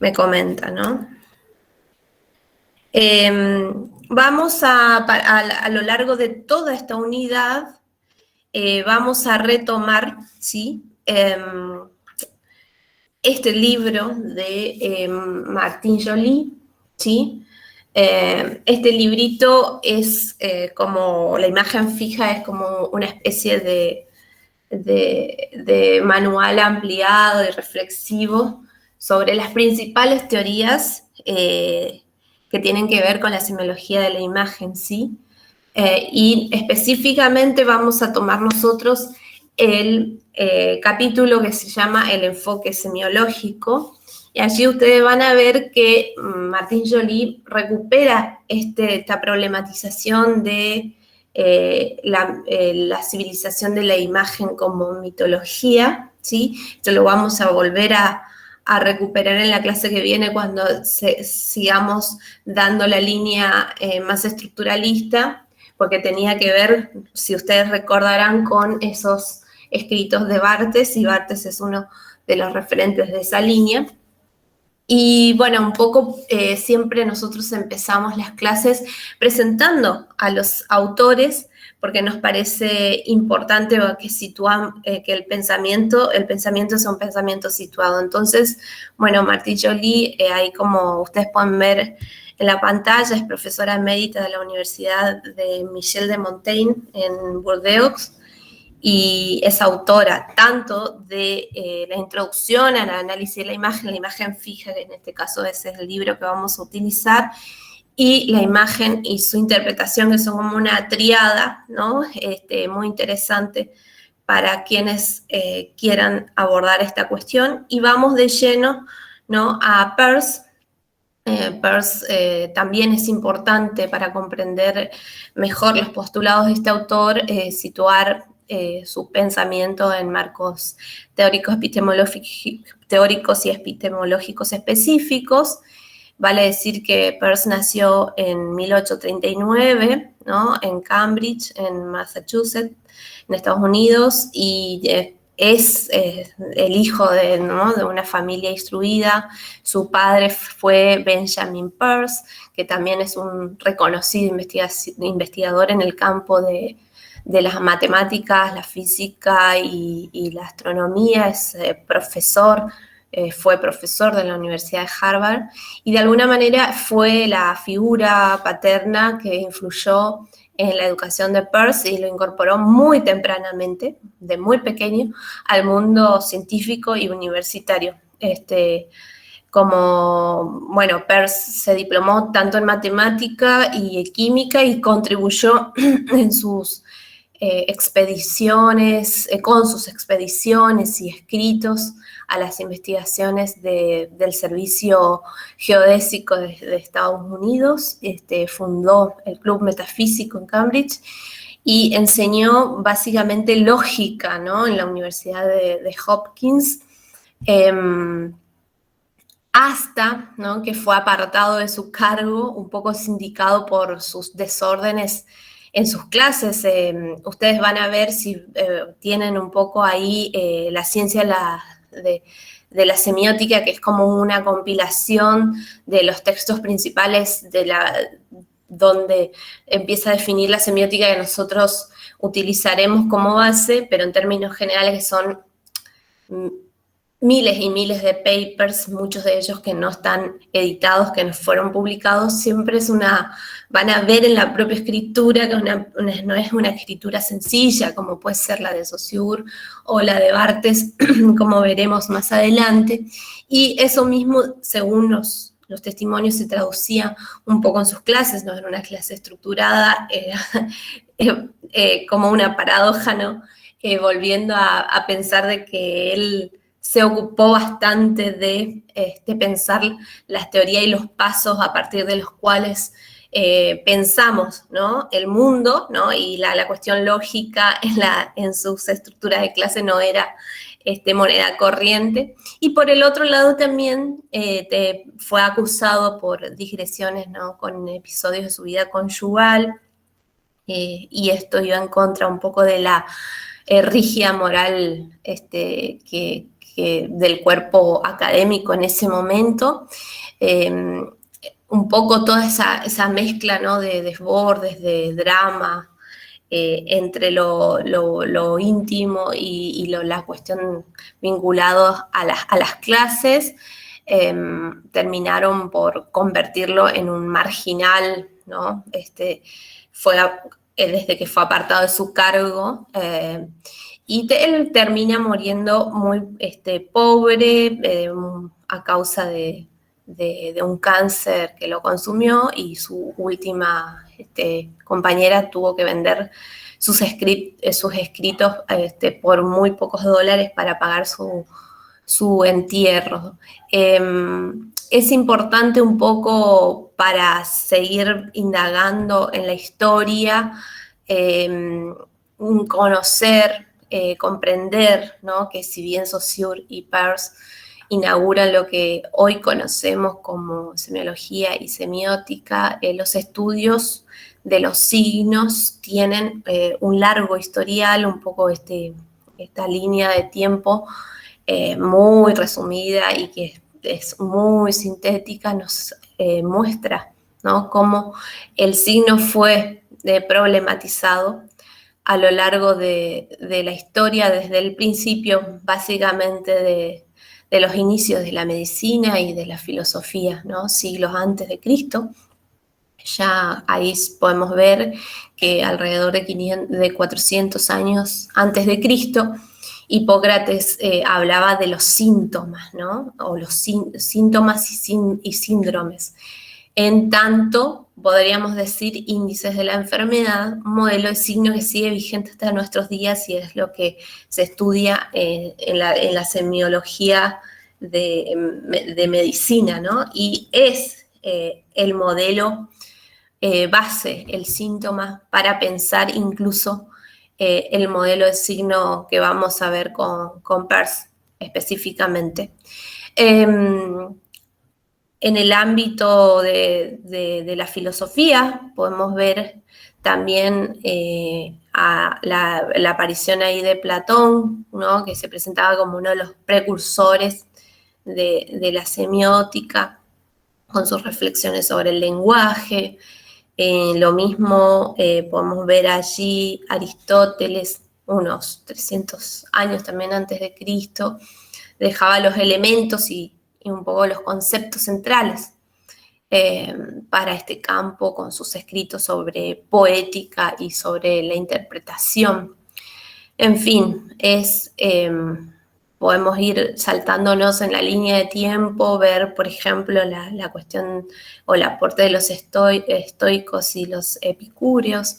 me comenta, ¿no? Vamos a lo largo de toda esta unidad, vamos a retomar, ¿sí? Este libro de Martín Joly, ¿sí? Este librito es como, la imagen fija es como una especie de manual ampliado y reflexivo sobre las principales teorías que tienen que ver con la semiología de la imagen, ¿sí? Y específicamente vamos a tomar nosotros el capítulo que se llama El enfoque semiológico, y allí ustedes van a ver que Martín Joly recupera esta problematización de la civilización de la imagen como mitología, ¿sí? Esto lo vamos a volver a recuperar en la clase que viene cuando sigamos dando la línea más estructuralista, porque tenía que ver, si ustedes recordarán, con esos escritos de Barthes, y Barthes es uno de los referentes de esa línea. Y bueno, un poco siempre nosotros empezamos las clases presentando a los autores, porque nos parece importante que el pensamiento es un pensamiento situado. Entonces, bueno, Martí Joly, ahí como ustedes pueden ver en la pantalla, es profesora emérita de la Universidad de Michel de Montaigne en Burdeos, y es autora tanto de la introducción al análisis de la imagen fija, que en este caso ese es el libro que vamos a utilizar, y la imagen y su interpretación, que son como una triada, ¿no? Muy interesante para quienes quieran abordar esta cuestión. Y vamos de lleno, ¿no?, a Peirce. Peirce también es importante para comprender mejor los postulados de este autor, situar su pensamiento en marcos teóricos y epistemológicos específicos. Vale decir que Peirce nació en 1839, ¿no?, en Cambridge, en Massachusetts, en Estados Unidos, y es el hijo ¿no?, de una familia instruida. Su padre fue Benjamin Peirce, que también es un reconocido investigador en el campo de las matemáticas, la física y la astronomía. Es fue profesor de la Universidad de Harvard, y de alguna manera fue la figura paterna que influyó en la educación de Peirce y lo incorporó muy tempranamente, de muy pequeño, al mundo científico y universitario. Peirce se diplomó tanto en matemática y química, y contribuyó en sus expediciones, con sus expediciones y escritos a las investigaciones del Servicio Geodésico de Estados Unidos. Fundó el Club Metafísico en Cambridge y enseñó básicamente lógica, ¿no?, en la Universidad de Hopkins, hasta, ¿no?, que fue apartado de su cargo, un poco sindicado por sus desórdenes en sus clases. Ustedes van a ver, si tienen un poco ahí la ciencia de la semiótica, que es como una compilación de los textos principales donde empieza a definir la semiótica que nosotros utilizaremos como base, pero en términos generales que son miles y miles de papers, muchos de ellos que no están editados, que no fueron publicados. Siempre van a ver en la propia escritura que no es una escritura sencilla, como puede ser la de Saussure o la de Barthes, como veremos más adelante. Y eso mismo, según los testimonios, se traducía un poco en sus clases. No era una clase estructurada, era como una paradoja, ¿no? Volviendo a pensar de que él se ocupó bastante de pensar las teorías y los pasos a partir de los cuales pensamos, ¿no?, el mundo, ¿no?, y la cuestión lógica en sus estructuras de clase no era moneda corriente. Y por el otro lado también fue acusado por digresiones, ¿no?, con episodios de su vida conyugal, y esto iba en contra un poco de la rígida moral del cuerpo académico en ese momento. Un poco toda esa mezcla, ¿no?, de desbordes, de drama, entre lo íntimo y la cuestión vinculados a las clases, terminaron por convertirlo en un marginal, ¿no? Desde que fue apartado de su cargo, y él termina muriendo muy pobre, a causa de un cáncer que lo consumió, y su última compañera tuvo que vender sus escritos por muy pocos dólares para pagar su entierro. Es importante un poco para seguir indagando en la historia, conocer, comprender, ¿no?, que si bien Saussure y Peirce inauguran lo que hoy conocemos como semiología y semiótica, los estudios de los signos tienen un largo historial, un poco esta línea de tiempo muy resumida y que es muy sintética, nos muestra, ¿no?, cómo el signo fue problematizado a lo largo de la historia, desde el principio básicamente de los inicios de la medicina y de la filosofía, ¿no?, siglos antes de Cristo. Ya ahí podemos ver que alrededor de 400 años antes de Cristo, Hipócrates hablaba de los síntomas, ¿no?, o los síntomas y síndromes. En tanto, podríamos decir, índices de la enfermedad, un modelo de signo que sigue vigente hasta nuestros días y es lo que se estudia en la semiología de medicina, ¿no? Y es el modelo base, el síntoma, para pensar incluso el modelo de signo que vamos a ver con Peirce específicamente. En el ámbito de la filosofía podemos ver también la aparición ahí de Platón, ¿no?, que se presentaba como uno de los precursores de la semiótica, con sus reflexiones sobre el lenguaje. Lo mismo podemos ver allí Aristóteles, unos 300 años también antes de Cristo, dejaba los elementos y un poco los conceptos centrales para este campo, con sus escritos sobre poética y sobre la interpretación. En fin, podemos ir saltándonos en la línea de tiempo, ver, por ejemplo, la cuestión o el aporte de los estoicos y los epicúreos,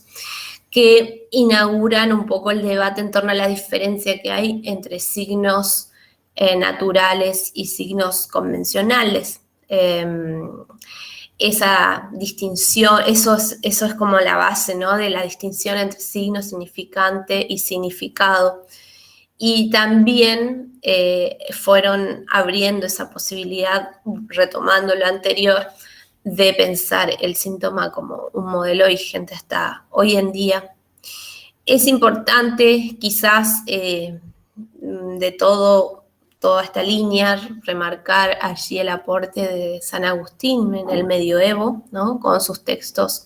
que inauguran un poco el debate en torno a la diferencia que hay entre signos naturales y signos convencionales. Esa distinción, eso es como la base, ¿no?, de la distinción entre signo, significante y significado. Y también fueron abriendo esa posibilidad, retomando lo anterior, de pensar el síntoma como un modelo vigente hasta hoy en día. Es importante, quizás, de toda esta línea, remarcar allí el aporte de San Agustín en el medioevo, ¿no?, con sus textos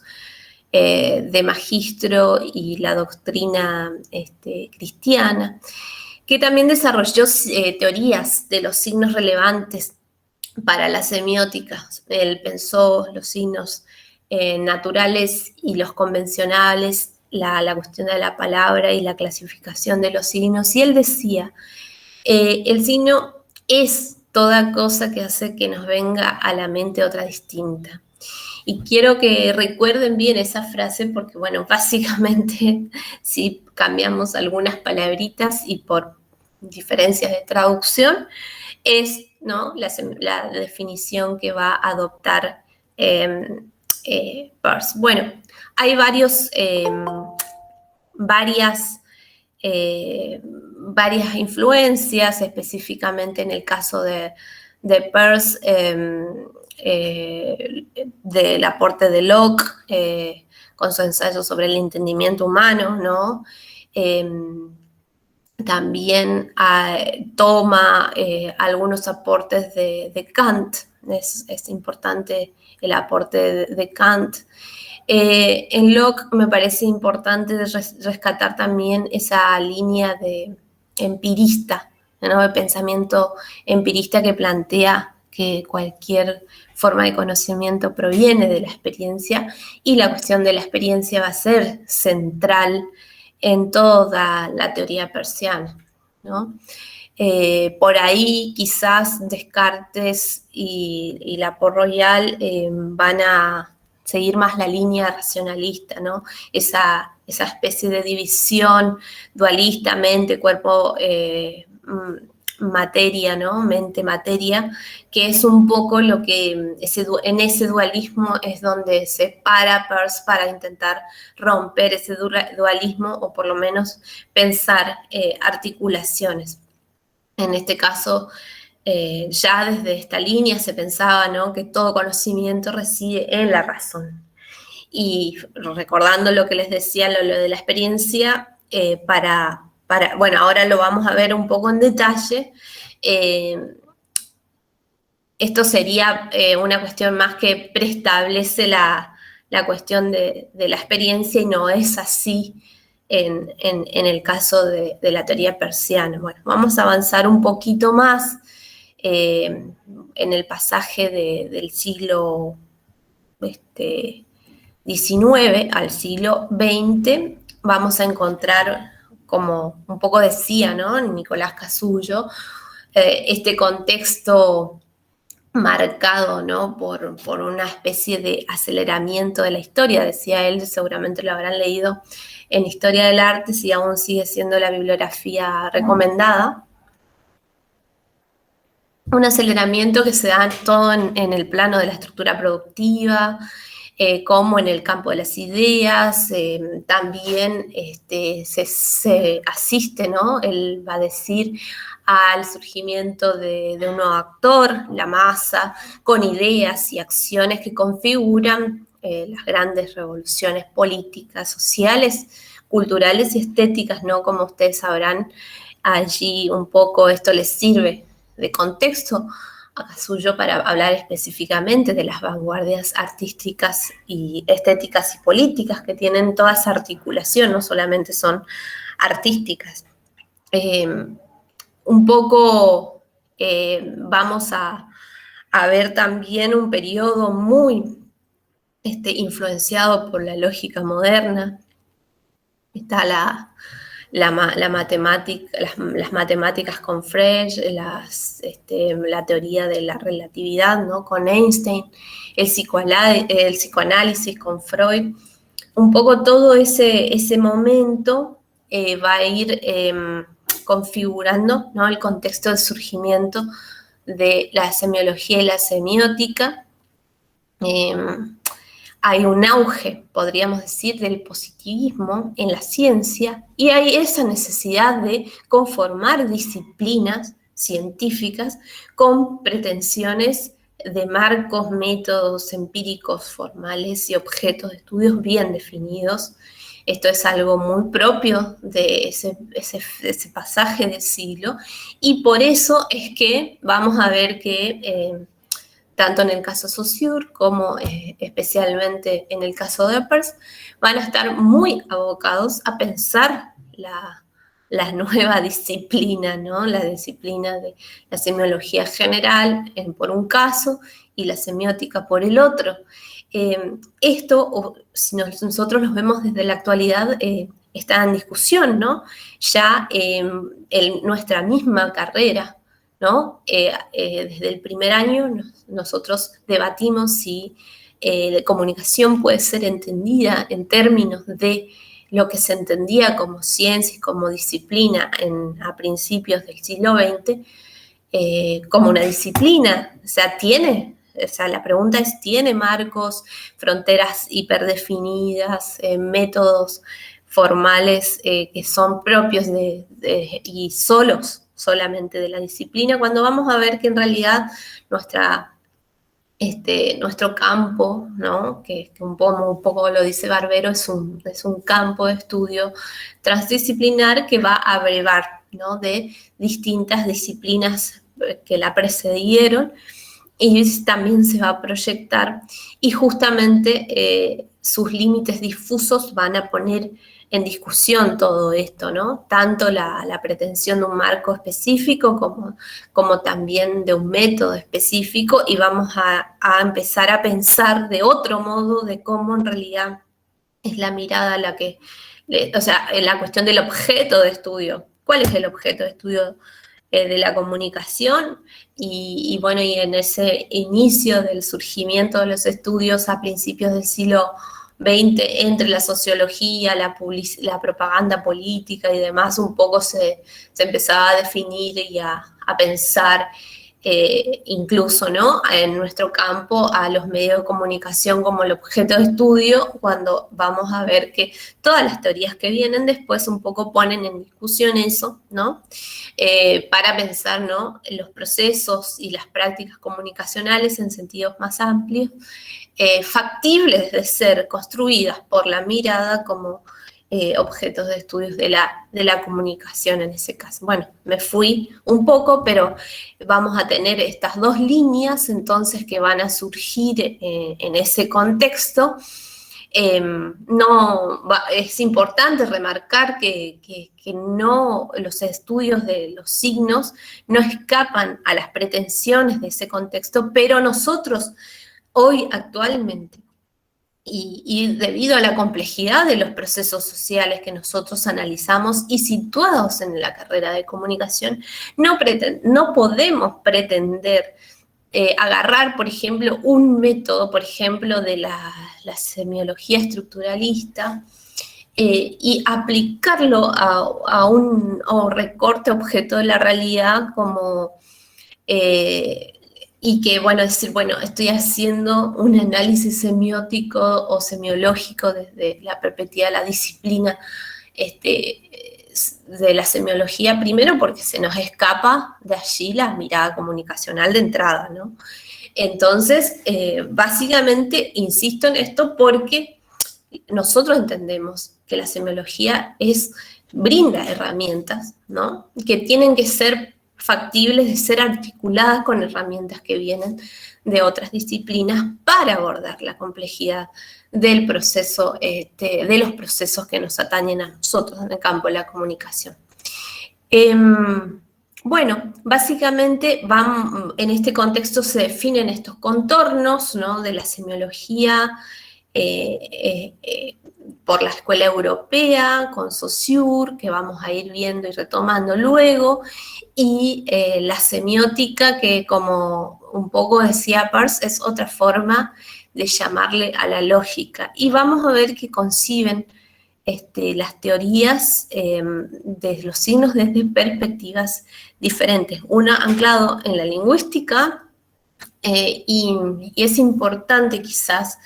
de magistro y la doctrina cristiana, que también desarrolló teorías de los signos relevantes para la semiótica. Él pensó los signos naturales y los convencionales, la cuestión de la palabra y la clasificación de los signos, y él decía, el signo es toda cosa que hace que nos venga a la mente otra distinta. Y quiero que recuerden bien esa frase porque, bueno, básicamente si cambiamos algunas palabritas y por diferencias de traducción, es, ¿no?, la definición que va a adoptar Peirce. Bueno, hay varias influencias, específicamente en el caso de Peirce, del aporte de Locke, con su ensayo sobre el entendimiento humano, ¿no? también toma algunos aportes de Kant. Es importante el aporte de Kant. En Locke me parece importante rescatar también esa línea de empirista, ¿no? De pensamiento empirista que plantea que cualquier forma de conocimiento proviene de la experiencia, y la cuestión de la experiencia va a ser central en toda la teoría persiana, ¿no? Por ahí quizás Descartes y la Port-Royal van a seguir más la línea racionalista, ¿no? Esa especie de división dualista, mente, cuerpo, materia, ¿no? Mente-materia, que es un poco lo que en ese dualismo es donde se para Peirce para intentar romper ese dualismo, o por lo menos pensar articulaciones. En este caso, ya desde esta línea se pensaba, ¿no?, que todo conocimiento reside en la razón. Y recordando lo que les decía, lo de la experiencia, bueno, ahora lo vamos a ver un poco en detalle. Esto sería una cuestión más que preestablece la cuestión de la experiencia, y no es así en el caso de la teoría persiana. Bueno, vamos a avanzar un poquito más en el pasaje del siglo XIX al siglo XX. Vamos a encontrar, como un poco decía, ¿no?, Nicolás Casullo, este contexto marcado, ¿no?, por una especie de aceleramiento de la historia. Decía él, seguramente lo habrán leído en Historia del Arte, si aún sigue siendo la bibliografía recomendada. Un aceleramiento que se da todo en el plano de la estructura productiva, como en el campo de las ideas. También se asiste, ¿no?, él va a decir, al surgimiento de un nuevo actor, la masa, con ideas y acciones que configuran las grandes revoluciones políticas, sociales, culturales y estéticas, ¿no? Como ustedes sabrán, allí un poco esto les sirve de contexto a Casullo para hablar específicamente de las vanguardias artísticas y estéticas y políticas que tienen toda esa articulación, no solamente son artísticas. Un poco vamos a ver también un periodo muy influenciado por la lógica moderna. Está las matemáticas con Frege, la teoría de la relatividad, ¿no?, con Einstein, el psicoanálisis con Freud. Un poco todo ese momento va a ir configurando, ¿no?, el contexto de surgimiento de la semiología y la semiótica. Hay un auge, podríamos decir, del positivismo en la ciencia, y hay esa necesidad de conformar disciplinas científicas con pretensiones de marcos, métodos empíricos formales y objetos de estudios bien definidos. Esto es algo muy propio de ese pasaje del siglo, y por eso es que vamos a ver que tanto en el caso Saussure como especialmente en el caso de Peirce, van a estar muy abocados a pensar la nueva disciplina, ¿no?, la disciplina de la semiología general por un caso y la semiótica por el otro. Esto, si nosotros nos vemos desde la actualidad, está en discusión, ¿no? Ya en nuestra misma carrera, ¿no? Desde el primer año nosotros debatimos si la comunicación puede ser entendida en términos de lo que se entendía como ciencia y como disciplina a principios del siglo XX, como una disciplina. O sea, la pregunta es, ¿tiene marcos, fronteras hiperdefinidas, métodos formales que son propios y solamente de la disciplina? Cuando vamos a ver que en realidad nuestro campo, ¿no?, que un poco lo dice Barbero, es un campo de estudio transdisciplinar que va a abrevar ¿no? De distintas disciplinas que la precedieron, y también se va a proyectar, y justamente sus límites difusos van a poner en discusión todo esto, ¿no? Tanto la pretensión de un marco específico como también de un método específico, y vamos a empezar a pensar de otro modo de cómo en realidad es la mirada la que, o sea, la cuestión del objeto de estudio. ¿Cuál es el objeto de estudio de la comunicación? Y bueno, y en ese inicio del surgimiento de los estudios a principios del siglo XX, entre la sociología, la propaganda política y demás, un poco se empezaba a definir y a pensar incluso, ¿no?, en nuestro campo, a los medios de comunicación como el objeto de estudio, cuando vamos a ver que todas las teorías que vienen después un poco ponen en discusión eso, ¿no? Para pensar, ¿no?, en los procesos y las prácticas comunicacionales en sentidos más amplios, factibles de ser construidas por la mirada como objetos de estudios de la comunicación en ese caso. Bueno, me fui un poco, pero vamos a tener estas dos líneas entonces que van a surgir en ese contexto. Es importante remarcar que no, los estudios de los signos no escapan a las pretensiones de ese contexto, pero nosotros hoy actualmente, y debido a la complejidad de los procesos sociales que nosotros analizamos y situados en la carrera de comunicación, no podemos pretender agarrar, por ejemplo, un método, por ejemplo, de la semiología estructuralista y aplicarlo a un recorte objeto de la realidad como... y que, bueno, decir, bueno, estoy haciendo un análisis semiótico o semiológico desde la perspectiva de la disciplina de la semiología, primero porque se nos escapa de allí la mirada comunicacional de entrada, ¿no? Entonces, básicamente, insisto en esto porque nosotros entendemos que la semiología brinda herramientas, ¿no?, que tienen que ser factibles de ser articuladas con herramientas que vienen de otras disciplinas para abordar la complejidad del proceso, de los procesos que nos atañen a nosotros en el campo de la comunicación. Bueno, básicamente en este contexto se definen estos contornos, ¿no?, de la semiología por la Escuela Europea, con Saussure, que vamos a ir viendo y retomando luego, y la semiótica, que como un poco decía Peirce, es otra forma de llamarle a la lógica. Y vamos a ver que conciben las teorías de los signos desde perspectivas diferentes. Una anclado en la lingüística, y es importante quizás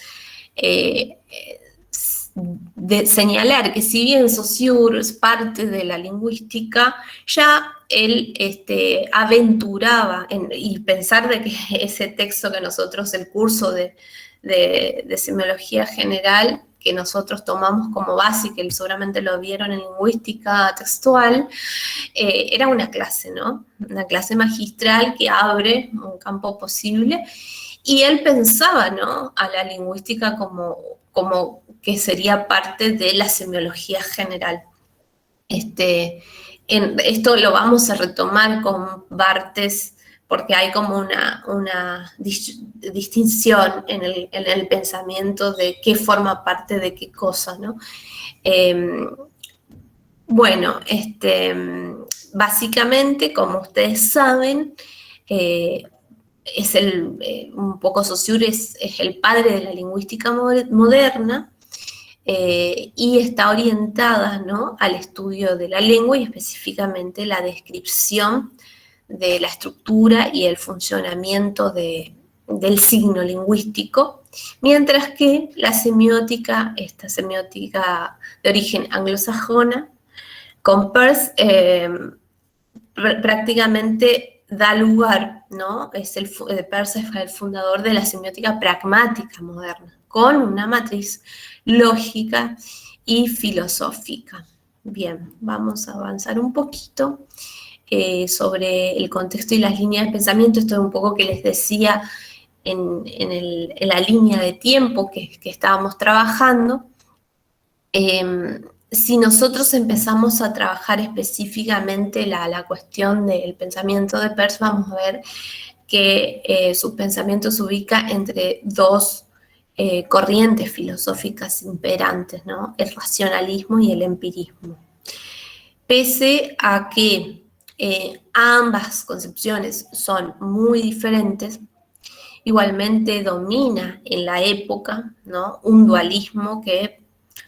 señalar que si bien Saussure es parte de la lingüística, ya él aventuraba y pensar de que ese texto que nosotros, el curso de semiología general, que nosotros tomamos como base, que seguramente lo vieron en lingüística textual, era una clase, ¿no? Una clase magistral que abre un campo posible, y él pensaba, ¿no?, a la lingüística como que sería parte de la semiología general. Esto lo vamos a retomar con Barthes, porque hay como una distinción en el pensamiento de qué forma parte de qué cosa, ¿no? Bueno, básicamente, como ustedes saben, un poco Saussure es el padre de la lingüística moderna, y está orientada, ¿no?, al estudio de la lengua y específicamente la descripción de la estructura y el funcionamiento del signo lingüístico, mientras que la semiótica, esta semiótica de origen anglosajona, con Peirce, prácticamente da lugar, ¿no? Peirce es el fundador de la semiótica pragmática moderna, con una matriz lógica y filosófica. Bien, vamos a avanzar un poquito sobre el contexto y las líneas de pensamiento. Esto es un poco que les decía en la línea de tiempo que estábamos trabajando. Si nosotros empezamos a trabajar específicamente la cuestión del pensamiento de Peirce, vamos a ver que su pensamiento se ubica entre dos corrientes filosóficas imperantes, ¿no? El racionalismo y el empirismo. Pese a que ambas concepciones son muy diferentes, igualmente domina en la época, ¿no?, un dualismo que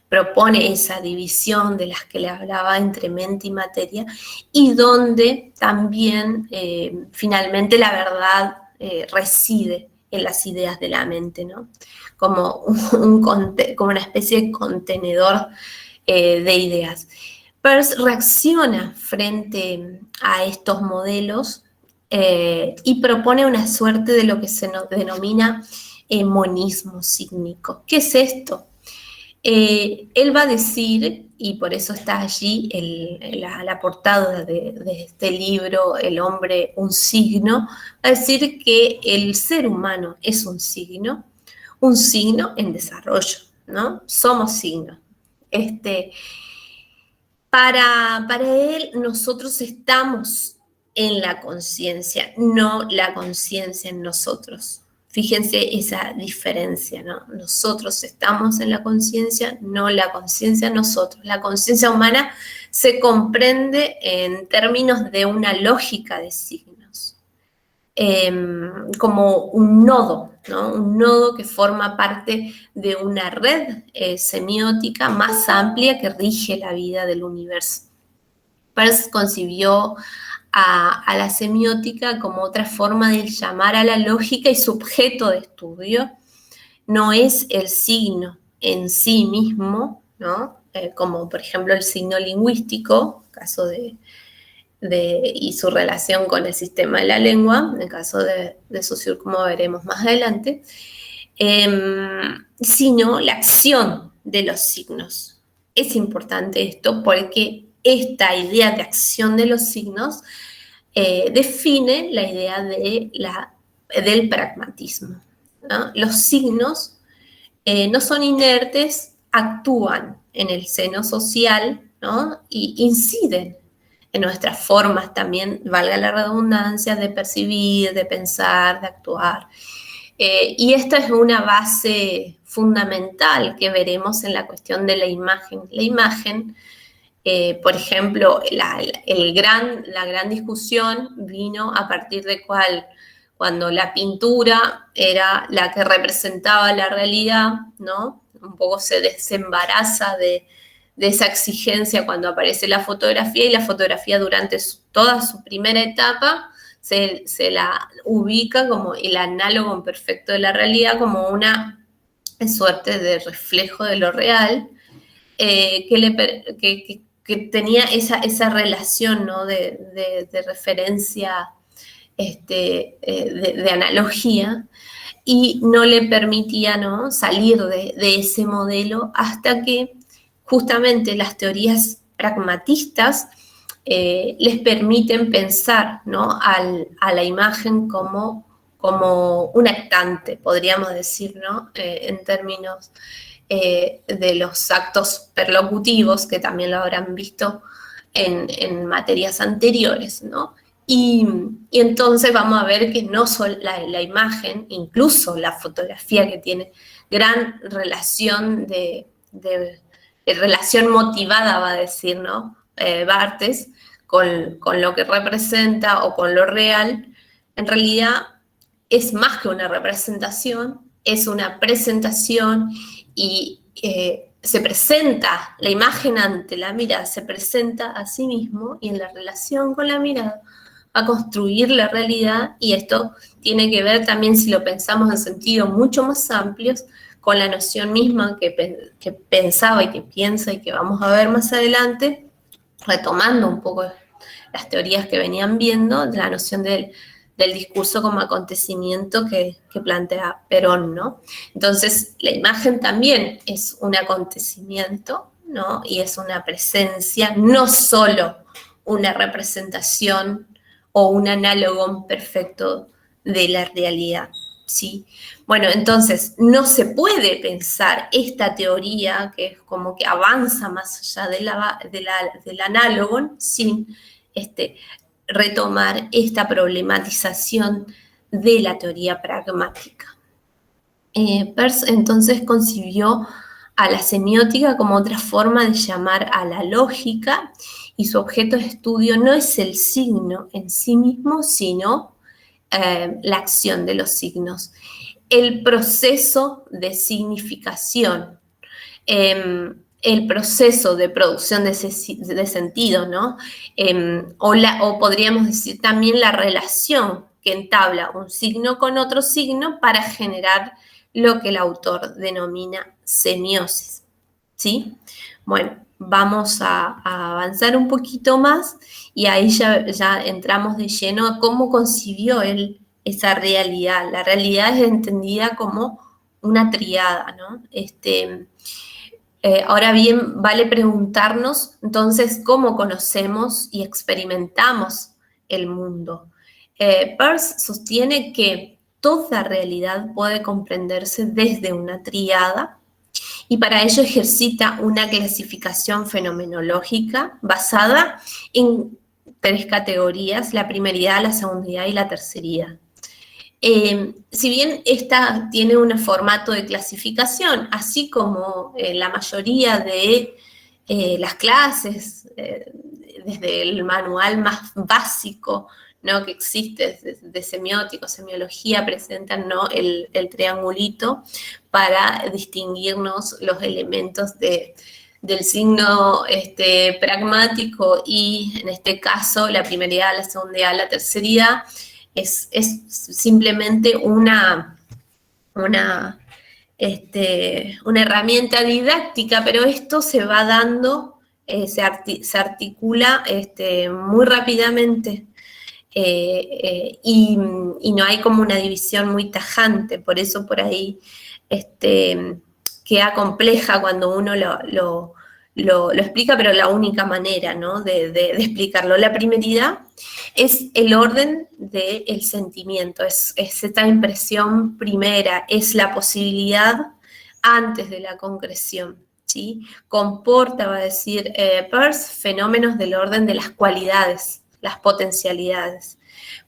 propone esa división de las que le hablaba entre mente y materia, y donde también finalmente la verdad reside en las ideas de la mente, ¿no? Como una especie de contenedor de ideas. Peirce reacciona frente a estos modelos y propone una suerte de lo que se denomina monismo sígnico. ¿Qué es esto? Él va a decir, y por eso está allí la portada de este libro, El hombre, un signo, va a decir que el ser humano es un signo en desarrollo, ¿no? Somos signos. Para él, nosotros estamos en la conciencia, no la conciencia en nosotros. Fíjense esa diferencia, ¿no? Nosotros estamos en la conciencia, no la conciencia en nosotros. La conciencia humana se comprende en términos de una lógica de signos, como un nodo, ¿no? Un nodo que forma parte de una red semiótica más amplia que rige la vida del universo. Peirce concibió a la semiótica como otra forma de llamar a la lógica, y su objeto de estudio no es el signo en sí mismo, ¿no? Como por ejemplo el signo lingüístico, caso y su relación con el sistema de la lengua, en el caso de Saussure, como veremos más adelante, sino la acción de los signos. Es importante esto porque esta idea de acción de los signos define la idea del pragmatismo, ¿no? Los signos no son inertes, actúan en el seno social, ¿no? Y inciden en nuestras formas también, valga la redundancia, de percibir, de pensar, de actuar. Y esta es una base fundamental que veremos en la cuestión de la imagen. La imagen, por ejemplo, la gran discusión vino a partir de cuando la pintura era la que representaba la realidad, ¿no? Un poco se desembaraza de esa exigencia cuando aparece la fotografía, y la fotografía durante toda su primera etapa se la ubica como el análogo perfecto de la realidad, como una suerte de reflejo de lo real, que tenía esa relación, ¿no?, de referencia, de analogía, y no le permitía, ¿no?, salir de ese modelo hasta que justamente las teorías pragmatistas les permiten pensar, ¿no?, a la imagen como un actante, podríamos decir, ¿no?, en términos de los actos perlocutivos, que también lo habrán visto en materias anteriores, ¿no? Y entonces vamos a ver que no solo la imagen, incluso la fotografía, que tiene gran relación de relación motivada, va a decir, ¿no?, Barthes, con lo que representa o con lo real, en realidad es más que una representación, es una presentación, y se presenta la imagen ante la mirada, se presenta a sí mismo, y en la relación con la mirada a construir la realidad. Y esto tiene que ver también, si lo pensamos en sentidos mucho más amplios, con la noción misma que pensaba y que piensa y que vamos a ver más adelante, retomando un poco las teorías que venían viendo, la noción del discurso como acontecimiento que plantea Perón, ¿no? Entonces, la imagen también es un acontecimiento, ¿no? Y es una presencia, no solo una representación o un análogo perfecto de la realidad, ¿sí? Bueno, entonces, no se puede pensar esta teoría, que es como que avanza más allá del análogo, sin retomar esta problematización de la teoría pragmática. Peirce entonces concibió a la semiótica como otra forma de llamar a la lógica, y su objeto de estudio no es el signo en sí mismo, sino la acción de los signos, el proceso de significación, el proceso de producción de sentido, ¿no? O podríamos decir también la relación que entabla un signo con otro signo para generar lo que el autor denomina semiosis, ¿sí? Bueno, vamos a avanzar un poquito más y ahí ya entramos de lleno a cómo concibió él esa realidad. La realidad es entendida como una triada, ¿no? Ahora bien, vale preguntarnos entonces cómo conocemos y experimentamos el mundo. Peirce sostiene que toda realidad puede comprenderse desde una triada y para ello ejercita una clasificación fenomenológica basada en 3 categorías: la primeridad, la segundidad y la terceridad. Si bien esta tiene un formato de clasificación, así como la mayoría de las clases, desde el manual más básico, ¿no?, que existe de semiótica, semiología, presentan, ¿no?, el triangulito para distinguirnos los elementos del signo pragmático y, en este caso, la primeridad, la segundidad, la terceridad. Es simplemente una herramienta didáctica, pero esto se va dando, se articula muy rápidamente y no hay como una división muy tajante, por eso por ahí queda compleja cuando uno lo explica, pero la única manera, ¿no?, de explicarlo. La primeridad es el orden del sentimiento, es esta impresión primera, es la posibilidad antes de la concreción, ¿sí? Comporta, va a decir Peirce, fenómenos del orden de las cualidades, las potencialidades.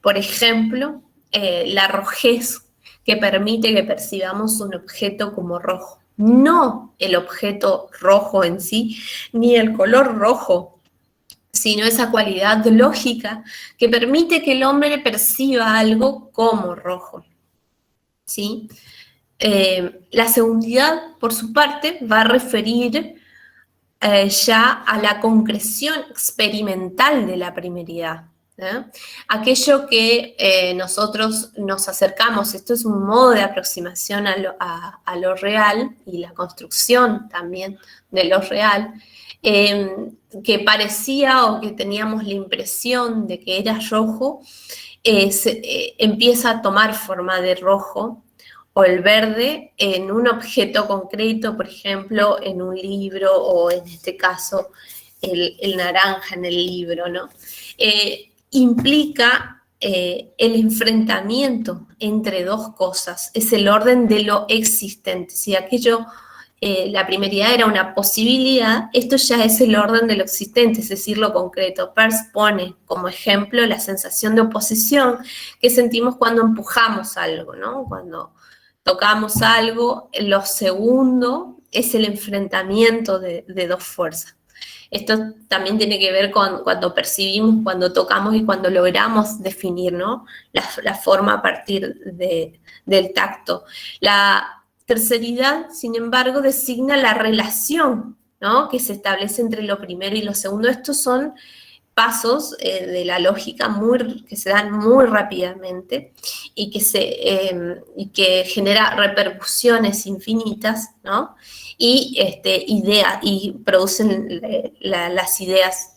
Por ejemplo, la rojez, que permite que percibamos un objeto como rojo. No el objeto rojo en sí, ni el color rojo, sino esa cualidad lógica que permite que el hombre perciba algo como rojo, ¿sí? La segundidad, por su parte, va a referir ya a la concreción experimental de la primeridad. Aquello que nosotros nos acercamos, esto es un modo de aproximación a lo real y la construcción también de lo real, que parecía o que teníamos la impresión de que era rojo, empieza a tomar forma de rojo o el verde en un objeto concreto, por ejemplo, en un libro o en este caso el naranja en el libro, ¿no? Implica el enfrentamiento entre dos cosas, es el orden de lo existente. Si aquello, la primeridad era una posibilidad, esto ya es el orden de lo existente, es decir, lo concreto. Peirce pone como ejemplo la sensación de oposición que sentimos cuando empujamos algo, ¿no? Cuando tocamos algo, lo segundo es el enfrentamiento de dos fuerzas. Esto también tiene que ver con cuando percibimos, cuando tocamos y cuando logramos definir, ¿no?, la forma a partir del tacto. La terceridad, sin embargo, designa la relación, ¿no?, que se establece entre lo primero y lo segundo. Estos son pasos de la lógica que se dan muy rápidamente y que genera repercusiones infinitas, ¿no? Y producen las ideas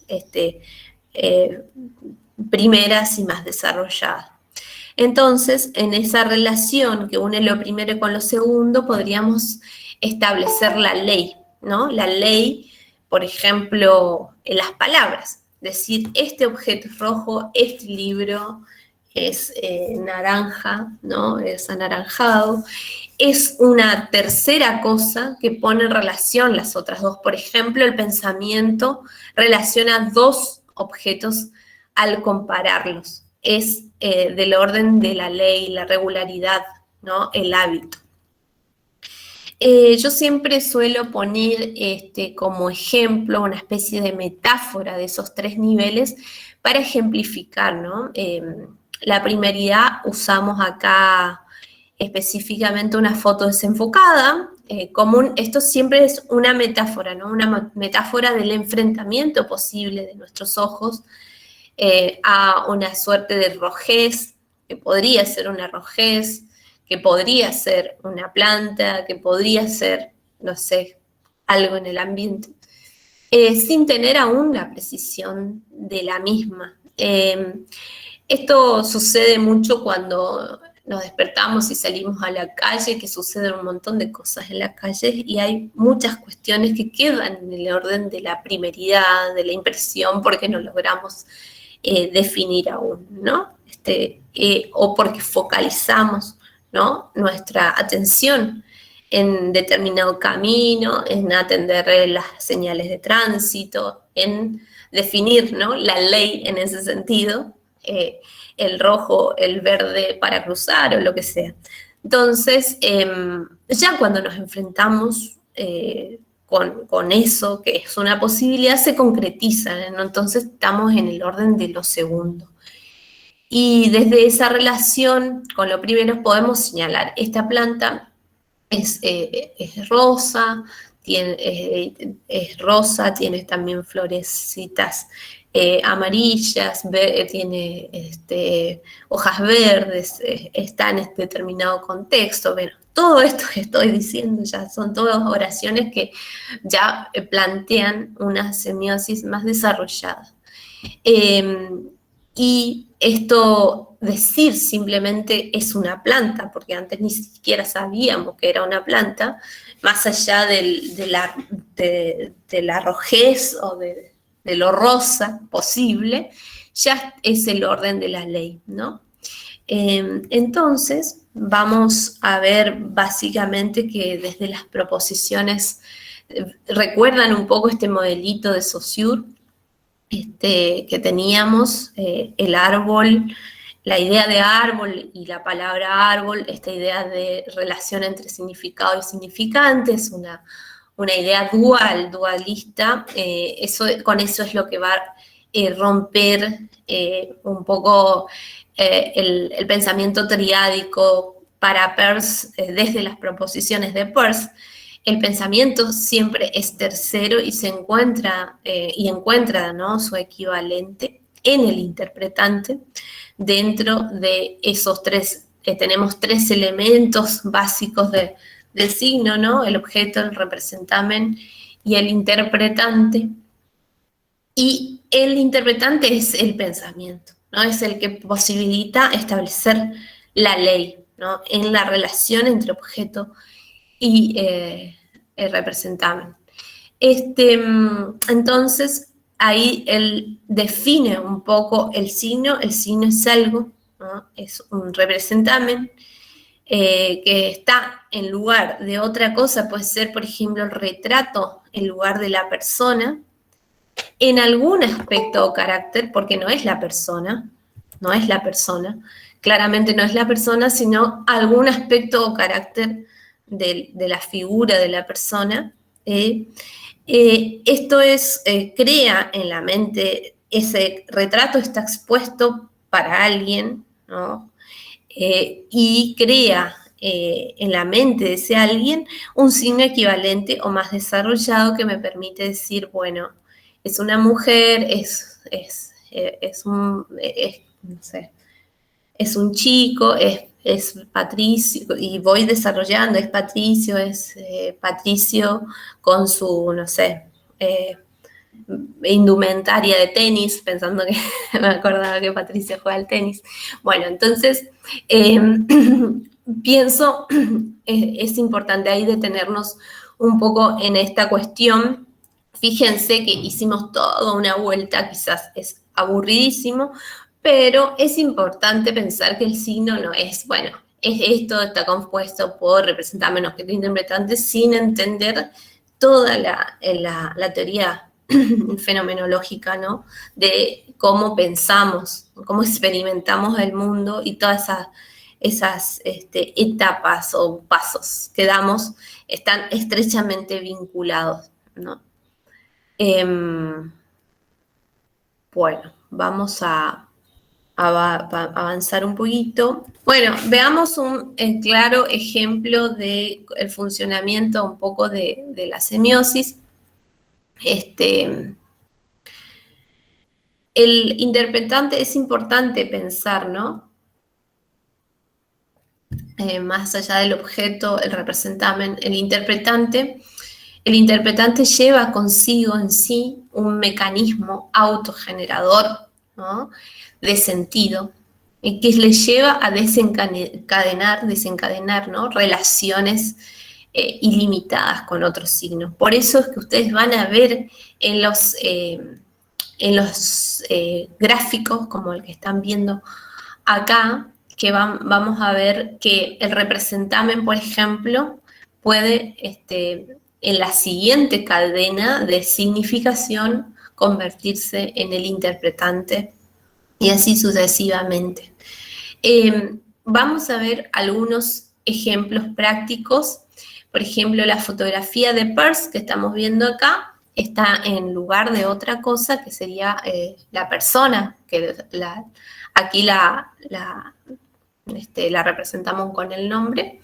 primeras y más desarrolladas. Entonces, en esa relación que une lo primero con lo segundo, podríamos establecer la ley, ¿no? La ley por ejemplo, en las palabras. Decir, este objeto es rojo, este libro es naranja, ¿no? Es anaranjado. Es una tercera cosa que pone en relación las otras dos. Por ejemplo, el pensamiento relaciona dos objetos al compararlos. Es del orden de la ley, la regularidad, ¿no? El hábito. Yo siempre suelo poner como ejemplo una especie de metáfora de esos tres niveles para ejemplificar, ¿no? La primeridad usamos acá específicamente una foto desenfocada. Esto siempre es una metáfora, ¿no? Una metáfora del enfrentamiento posible de nuestros ojos a una suerte de rojez, que podría ser una rojez, que podría ser una planta, que podría ser, no sé, algo en el ambiente, sin tener aún la precisión de la misma. Esto sucede mucho cuando nos despertamos y salimos a la calle, que suceden un montón de cosas en la calle y hay muchas cuestiones que quedan en el orden de la primeridad, de la impresión, porque no logramos definir aún, ¿no? O porque focalizamos, ¿no? Nuestra atención en determinado camino, en atender las señales de tránsito, en definir, ¿no? La ley en ese sentido, el rojo, el verde para cruzar o lo que sea. Entonces, ya cuando nos enfrentamos con eso, que es una posibilidad, se concretiza, ¿no? Entonces estamos en el orden de lo segundo. Y desde esa relación con lo primero podemos señalar, esta planta es rosa, es rosa, tiene también florecitas amarillas, tiene hojas verdes, está en este determinado contexto. Bueno, todo esto que estoy diciendo ya son todas oraciones que ya plantean una semiosis más desarrollada. Y esto decir simplemente es una planta, porque antes ni siquiera sabíamos que era una planta, más allá de la rojez o de lo rosa posible, ya es el orden de la ley, ¿no? Entonces, vamos a ver básicamente que desde las proposiciones, recuerdan un poco este modelito de Saussure, que teníamos, el árbol, la idea de árbol y la palabra árbol, esta idea de relación entre significado y significante, es una idea dualista, con eso es lo que va a romper un poco el pensamiento triádico para Peirce, desde las proposiciones de Peirce. El pensamiento siempre es tercero y se encuentra, ¿no? Su equivalente en el interpretante dentro de esos tres, tenemos tres elementos básicos del signo, ¿no? El objeto, el representamen y el interpretante. Y el interpretante es el pensamiento, ¿no? Es el que posibilita establecer la ley, ¿no? En la relación entre objeto y el representamen. Entonces, ahí él define un poco el signo es algo, ¿no? Es un representamen que está en lugar de otra cosa, puede ser, por ejemplo, el retrato en lugar de la persona, en algún aspecto o carácter, porque no es la persona, claramente no es la persona, sino algún aspecto o carácter de la figura de la persona. Esto crea en la mente, ese retrato está expuesto para alguien, ¿no? Y crea en la mente de ese alguien un signo equivalente o más desarrollado que me permite decir, bueno, es una mujer, es un chico, es Patricio, y voy desarrollando, es Patricio, Patricio con su, no sé, indumentaria de tenis, pensando que me acordaba que Patricio juega al tenis. Bueno, entonces pienso, es importante ahí detenernos un poco en esta cuestión Fíjense que hicimos toda una vuelta, quizás es aburridísimo, pero es importante pensar que el signo no es, bueno, esto está compuesto por representarme un objeto interpretante sin entender toda la teoría fenomenológica, ¿no? De cómo pensamos, cómo experimentamos el mundo y todas esas etapas o pasos que damos están estrechamente vinculados, ¿no? Bueno, vamos a avanzar un poquito. Bueno, veamos un claro ejemplo del funcionamiento un poco de la semiosis. El interpretante es importante pensar, ¿no? Más allá del objeto, el representamen, el interpretante lleva consigo en sí un mecanismo autogenerador, ¿no? De sentido, que le lleva a desencadenar, ¿no? Relaciones ilimitadas con otros signos. Por eso es que ustedes van a ver en los gráficos, como el que están viendo acá, que vamos a ver que el representamen, por ejemplo, puede en la siguiente cadena de significación convertirse en el interpretante y así sucesivamente. Vamos a ver algunos ejemplos prácticos. Por ejemplo, la fotografía de Peirce que estamos viendo acá está en lugar de otra cosa que sería la persona, que aquí la representamos con el nombre,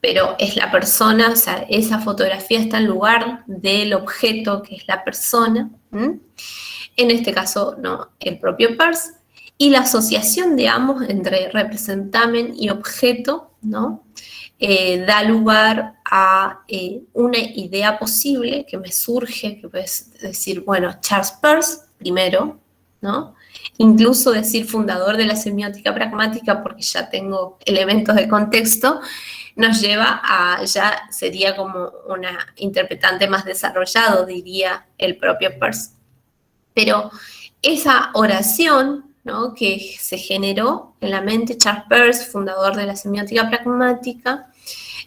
pero es la persona, o sea, esa fotografía está en lugar del objeto que es la persona, ¿m? En este caso, no, el propio Peirce, y la asociación de ambos entre representamen y objeto, ¿no? Da lugar a una idea posible que me surge, que puedes decir, bueno, Charles Peirce, primero, ¿no? Incluso decir fundador de la semiótica pragmática, porque ya tengo elementos de contexto, nos lleva a, ya sería como una interpretante más desarrollado, diría el propio Peirce. Pero esa oración, ¿no? Que se generó en la mente, Charles Peirce, fundador de la semiótica pragmática,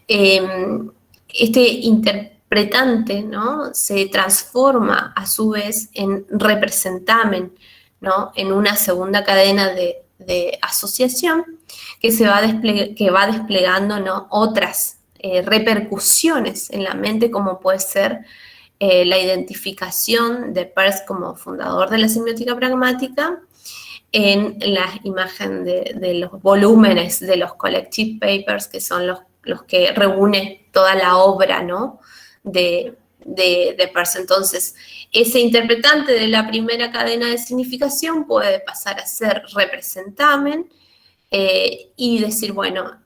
este interpretante, ¿no? Se transforma a su vez en representamen, ¿no? En una segunda cadena de asociación que va desplegando, ¿no? Otras repercusiones en la mente, como puede ser la identificación de Peirce como fundador de la semiótica pragmática en la imagen de los volúmenes de los collective papers, que son los que reúne toda la obra, ¿no? de Peirce. Entonces, ese interpretante de la primera cadena de significación puede pasar a ser representamen y decir, bueno,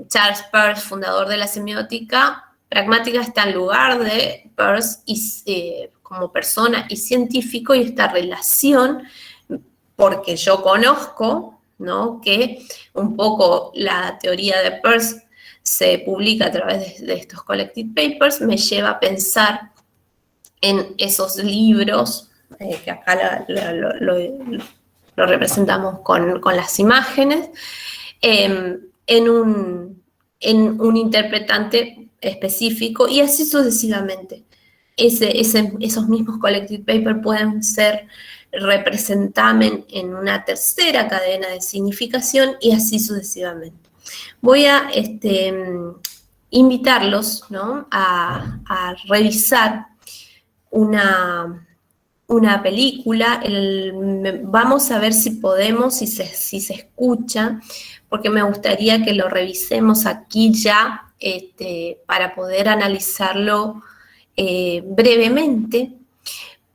Charles Peirce, fundador de la semiótica pragmática, está en lugar de Peirce como persona y científico, y esta relación, porque yo conozco, ¿no? Que un poco la teoría de Peirce se publica a través de estos collective papers, me lleva a pensar en esos libros, que acá lo representamos con las imágenes, en un interpretante específico, y así sucesivamente. Esos mismos collective papers pueden ser representamen en una tercera cadena de significación y así sucesivamente. Voy a invitarlos, ¿no? a revisar una película. Vamos a ver si podemos, si se escucha, porque me gustaría que lo revisemos aquí ya para poder analizarlo brevemente,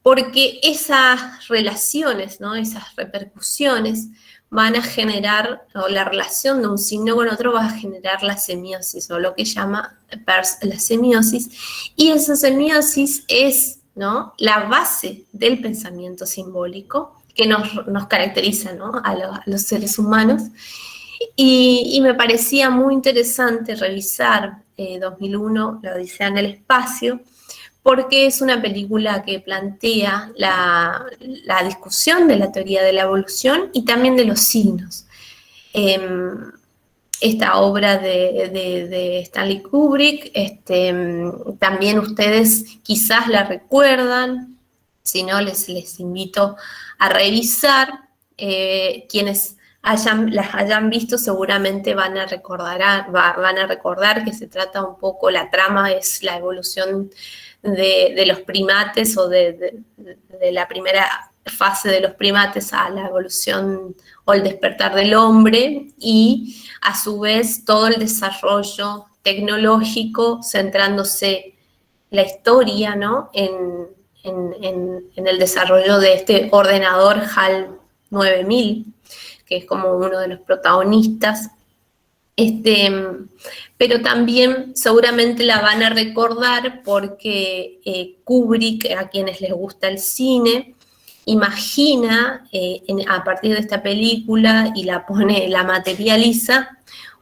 porque esas relaciones, ¿no? Esas repercusiones van a generar, o la relación de un signo con otro va a generar la semiosis, o lo que llama Peirce la semiosis, y esa semiosis es, ¿no? la base del pensamiento simbólico que nos caracteriza, ¿no? a los seres humanos, y me parecía muy interesante revisar 2001, la Odisea en el espacio, porque es una película que plantea la discusión de la teoría de la evolución y también de los signos. Esta obra de Stanley Kubrick, también ustedes quizás la recuerdan, si no les invito a revisar. Quienes las hayan visto seguramente van a recordar que se trata un poco, la trama es la evolución de los primates o de la primera fase de los primates a la evolución o el despertar del hombre, y a su vez todo el desarrollo tecnológico centrándose la historia, ¿no? en el desarrollo de este ordenador HAL 9000, que es como uno de los protagonistas. Pero también seguramente la van a recordar porque Kubrick, a quienes les gusta el cine, imagina a partir de esta película y la materializa,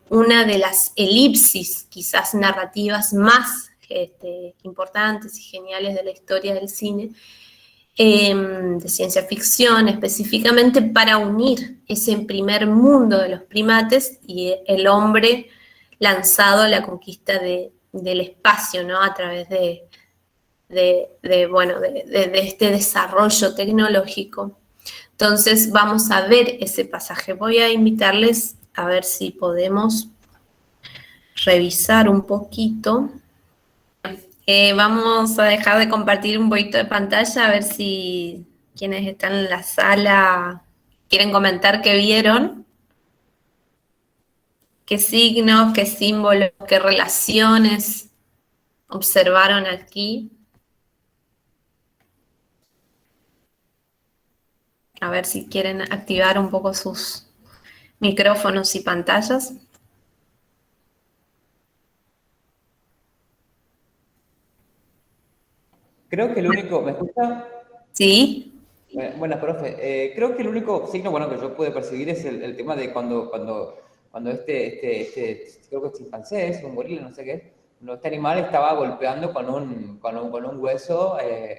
una de las elipsis quizás narrativas más importantes y geniales de la historia del cine, de ciencia ficción, específicamente para unir ese primer mundo de los primates y el hombre lanzado a la conquista del espacio, ¿no? A través de este desarrollo tecnológico. Entonces vamos a ver ese pasaje. Voy a invitarles a ver si podemos revisar un poquito. Vamos a dejar de compartir un poquito de pantalla, a ver si quienes están en la sala quieren comentar qué vieron, qué signos, qué símbolos, qué relaciones observaron aquí. A ver si quieren activar un poco sus micrófonos y pantallas. Creo que el único, ¿me escucha? Sí. Buenas, profe. Creo que el único signo bueno que yo pude percibir es el tema de cuando creo que es chimpancé, es un gorila, no sé qué, cuando este animal estaba golpeando con un hueso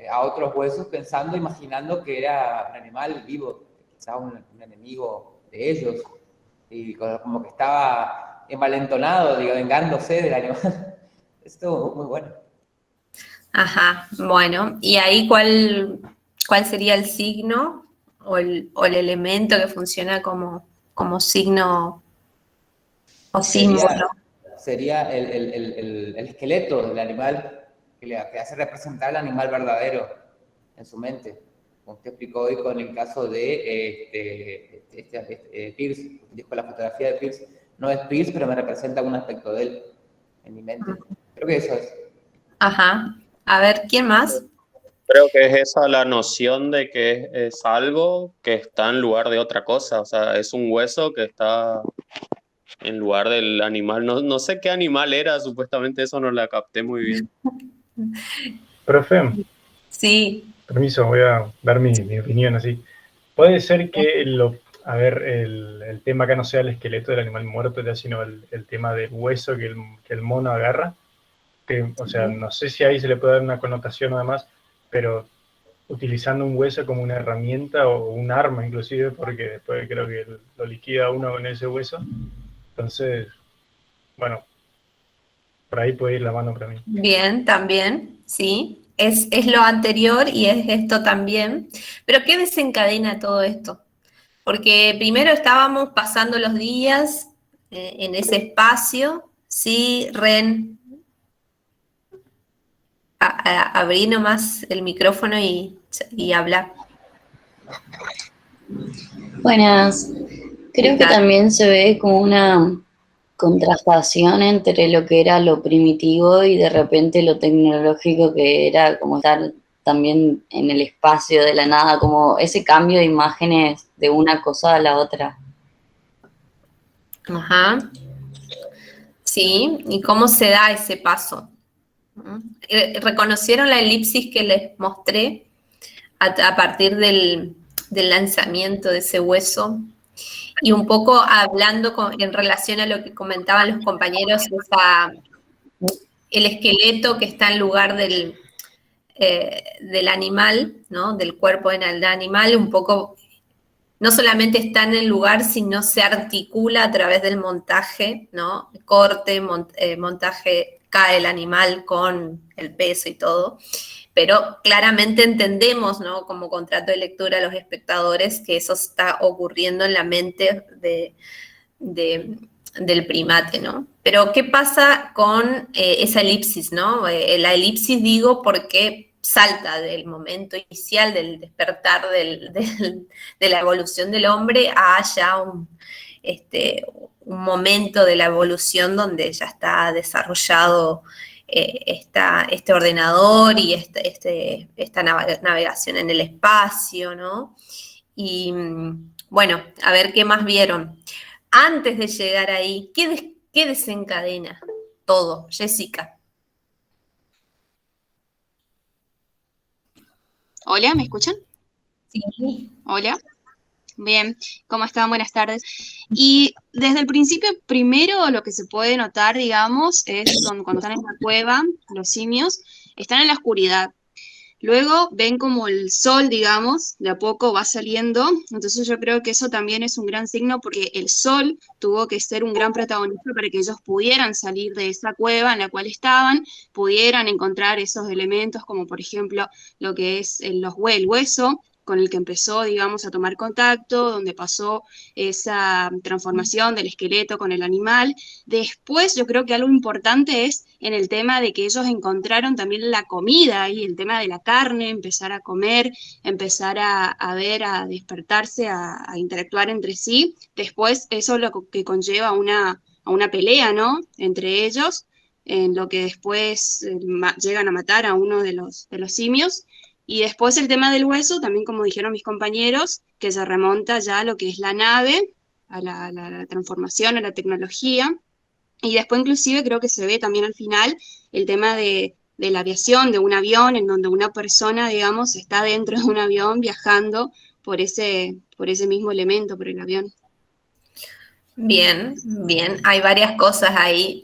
a otros huesos, pensando, imaginando que era un animal vivo, quizá un enemigo de ellos, y como que estaba envalentonado, digo, vengándose del animal. Esto muy bueno. Ajá, bueno, y ahí cuál sería el signo o el elemento que funciona como signo o símbolo. Sería el esqueleto del animal que hace representar al animal verdadero en su mente. Como usted explicó hoy con el caso de Pierce, dijo la fotografía de Pierce, no es Pierce, pero me representa un aspecto de él en mi mente. Creo que eso es. Ajá, a ver, ¿quién más? Creo que es esa la noción de que es algo que está en lugar de otra cosa, o sea, es un hueso que está en lugar del animal. No sé qué animal era, supuestamente eso no la capté muy bien. Profe, Sí. permiso, voy a dar mi opinión así. Puede ser que el tema acá no sea el esqueleto del animal muerto, ya, sino el tema del hueso que el mono agarra. O sea, no sé si ahí se le puede dar una connotación nada más, pero utilizando un hueso como una herramienta o un arma inclusive, porque después creo que lo liquida uno con ese hueso. Entonces, bueno, por ahí puede ir la mano para mí. Bien, también, sí. Es lo anterior y es esto también. Pero ¿qué desencadena todo esto? Porque primero estábamos pasando los días en ese espacio, sí, Ren, abrí nomás el micrófono y habla. Buenas. Creo que también se ve como una contrastación entre lo que era lo primitivo y de repente lo tecnológico, que era como estar también en el espacio de la nada, como ese cambio de imágenes de una cosa a la otra. Ajá. Sí, ¿y cómo se da ese paso? ¿Reconocieron la elipsis que les mostré a partir del lanzamiento de ese hueso? Y un poco hablando en relación a lo que comentaban los compañeros, el esqueleto que está en lugar del animal, ¿no? Del cuerpo del animal, un poco, no solamente está en el lugar, sino se articula a través del montaje, ¿no? Corte, montaje, cae el animal con el peso y todo. Pero claramente entendemos, ¿no? Como contrato de lectura a los espectadores que eso está ocurriendo en la mente del primate, ¿no? Pero ¿qué pasa con esa elipsis, ¿no? La elipsis digo porque salta del momento inicial del despertar de la evolución del hombre a ya un momento de la evolución donde ya está desarrollado este ordenador y esta navegación en el espacio, ¿no? Y bueno, a ver qué más vieron. Antes de llegar ahí, ¿qué desencadena todo? Jessica. Hola, ¿me escuchan? Sí. Hola. Bien, ¿cómo están? Buenas tardes. Y desde el principio, primero lo que se puede notar, digamos, es cuando están en la cueva, los simios, están en la oscuridad. Luego ven como el sol, digamos, de a poco va saliendo. Entonces yo creo que eso también es un gran signo porque el sol tuvo que ser un gran protagonista para que ellos pudieran salir de esa cueva en la cual estaban, pudieran encontrar esos elementos como por ejemplo lo que es el hueso con el que empezó, digamos, a tomar contacto, donde pasó esa transformación del esqueleto con el animal. Después yo creo que algo importante es en el tema de que ellos encontraron también la comida y el tema de la carne, empezar a comer, empezar a ver, a despertarse, a interactuar entre sí. Después eso es lo que conlleva a una pelea, ¿no? Entre ellos, en lo que después llegan a matar a uno de los simios. Y después el tema del hueso, también como dijeron mis compañeros, que se remonta ya a lo que es la nave, a la transformación, a la tecnología. Y después inclusive creo que se ve también al final el tema de la aviación, de un avión, en donde una persona, digamos, está dentro de un avión viajando por ese mismo elemento, por el avión. Bien, bien. Hay varias cosas ahí.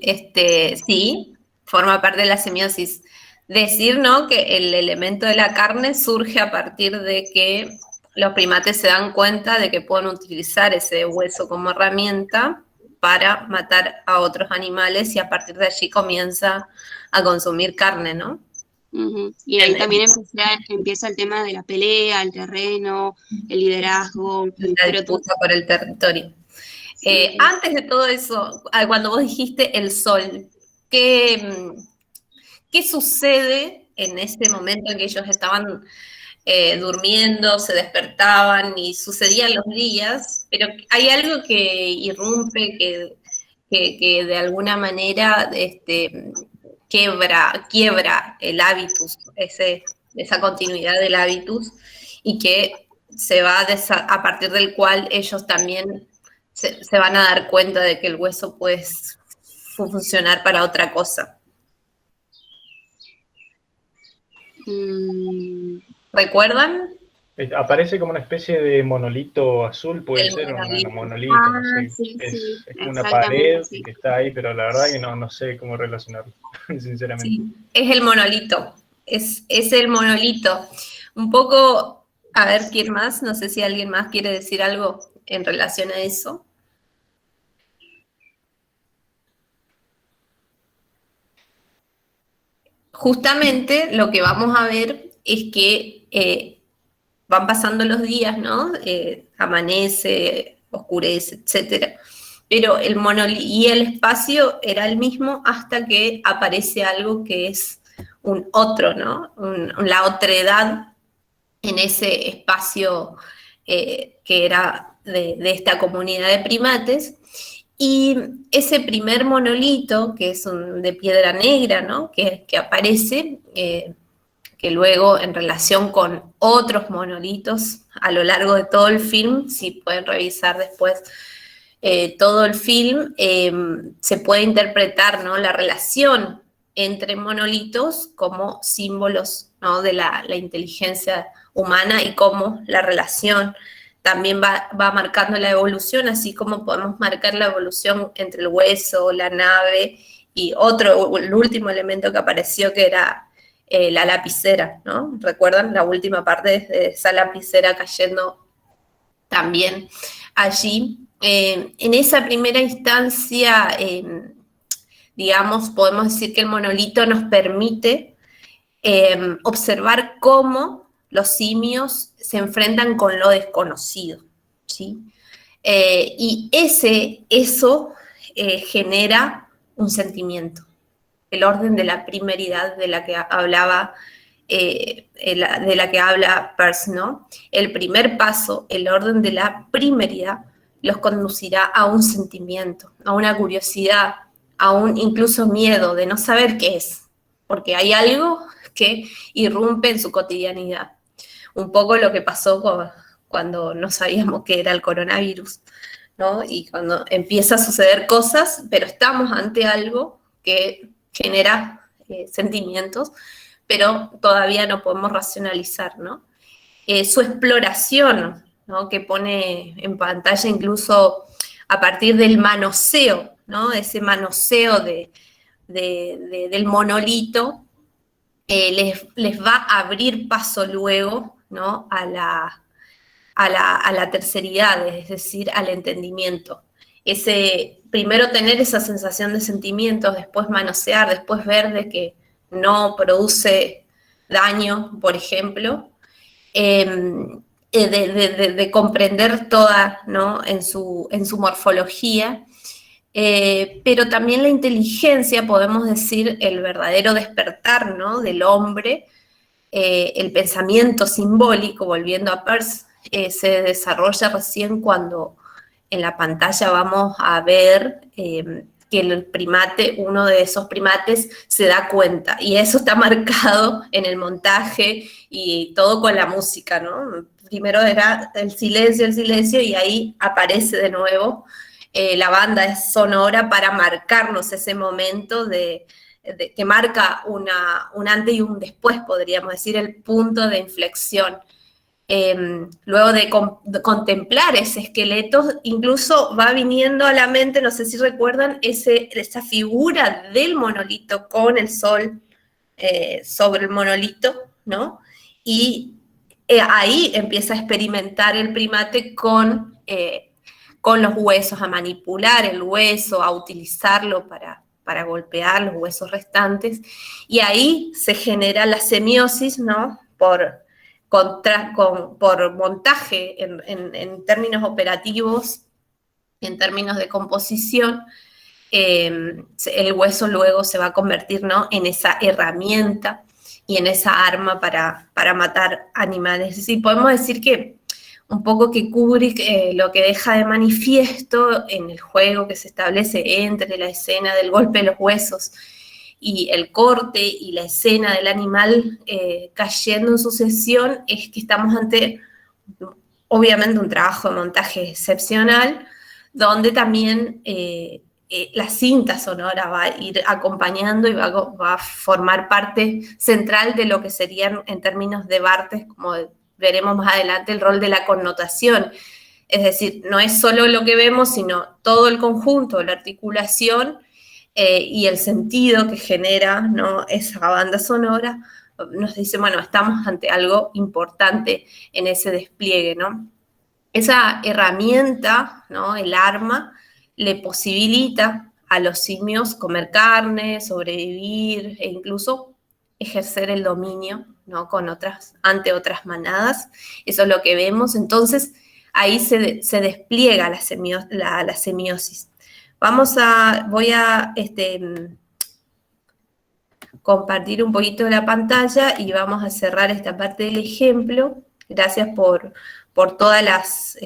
Sí, forma parte de la semiosis. Decir, ¿no? Que el elemento de la carne surge a partir de que los primates se dan cuenta de que pueden utilizar ese hueso como herramienta para matar a otros animales y a partir de allí comienza a consumir carne, ¿no? Uh-huh. Y ahí también empieza el tema de la pelea, el terreno, el liderazgo. La disputa por el territorio. Sí. Antes de todo eso, cuando vos dijiste el sol, ¿qué sucede en ese momento en que ellos estaban durmiendo, se despertaban y sucedían los días? Pero hay algo que irrumpe, que de alguna manera quiebra el hábitus, esa continuidad del hábitus, y que se va a partir del cual ellos también se van a dar cuenta de que el hueso puede funcionar para otra cosa. ¿Recuerdan? Aparece como una especie de monolito azul, puede ser, un monolito, no sé. Sí, es una pared que está ahí, pero la verdad que no sé cómo relacionarlo, sinceramente. Sí, es el monolito, es el monolito. Un poco, a ver, ¿quién más? No sé si alguien más quiere decir algo en relación a eso. Justamente lo que vamos a ver es que van pasando los días, ¿no? Amanece, oscurece, etcétera. Pero el monolito y el espacio era el mismo hasta que aparece algo que es un otro, ¿no? La otredad en ese espacio que era de esta comunidad de primates. Y ese primer monolito, que es de piedra negra, ¿no? Que aparece, que luego en relación con otros monolitos a lo largo de todo el film, si pueden revisar después todo el film, se puede interpretar, ¿no? La relación entre monolitos como símbolos, ¿no? De la inteligencia humana y cómo la relación también va marcando la evolución, así como podemos marcar la evolución entre el hueso, la nave y el último elemento que apareció que era la lapicera, ¿no? ¿Recuerdan la última parte de esa lapicera cayendo también allí? En esa primera instancia, digamos, podemos decir que el monolito nos permite observar cómo los simios se enfrentan con lo desconocido, ¿sí? Y eso genera un sentimiento, el orden de la primeridad de la que hablaba, de la que habla Peirce, ¿no? El primer paso, el orden de la primeridad, los conducirá a un sentimiento, a una curiosidad, a un incluso miedo de no saber qué es, porque hay algo que irrumpe en su cotidianidad. Un poco lo que pasó cuando no sabíamos qué era el coronavirus, ¿no? Y cuando empieza a suceder cosas, pero estamos ante algo que genera sentimientos, pero todavía no podemos racionalizar, ¿no? Su exploración, ¿no? Que pone en pantalla incluso a partir del manoseo, ¿no? Ese manoseo del monolito, les va a abrir paso luego, ¿no? a la terceridad, es decir, al entendimiento. Primero tener esa sensación de sentimientos, después manosear, después ver de que no produce daño, por ejemplo, de comprender toda, ¿no? en su morfología, pero también la inteligencia, podemos decir, el verdadero despertar, ¿no? del hombre, el pensamiento simbólico, volviendo a Peirce, se desarrolla recién cuando en la pantalla vamos a ver que el primate, uno de esos primates, se da cuenta. Y eso está marcado en el montaje y todo con la música, ¿no? Primero era el silencio, y ahí aparece de nuevo. La banda es sonora para marcarnos ese momento que marca un antes y un después, podríamos decir, el punto de inflexión. Luego de contemplar ese esqueleto, incluso va viniendo a la mente, no sé si recuerdan, esa figura del monolito con el sol sobre el monolito, ¿no? Y ahí empieza a experimentar el primate con los huesos, a manipular el hueso, a utilizarlo para golpear los huesos restantes, y ahí se genera la semiosis, ¿no? Por montaje en términos operativos, en términos de composición, el hueso luego se va a convertir, ¿no? en esa herramienta y en esa arma para matar animales. Es decir, podemos decir que un poco que Kubrick lo que deja de manifiesto en el juego que se establece entre la escena del golpe de los huesos y el corte y la escena del animal cayendo en sucesión, es que estamos ante, obviamente, un trabajo de montaje excepcional, donde también la cinta sonora va a ir acompañando y va a formar parte central de lo que serían, en términos de Barthes, como veremos más adelante, el rol de la connotación. Es decir, no es solo lo que vemos, sino todo el conjunto, la articulación, y el sentido que genera, ¿no? esa banda sonora, nos dice, bueno, estamos ante algo importante en ese despliegue, ¿no? Esa herramienta, ¿no? el arma, le posibilita a los simios comer carne, sobrevivir e incluso ejercer el dominio, ¿no? ante otras manadas. Eso es lo que vemos. Entonces, ahí se despliega la semiosis. Voy a compartir un poquito la pantalla y vamos a cerrar esta parte del ejemplo. Gracias por todas las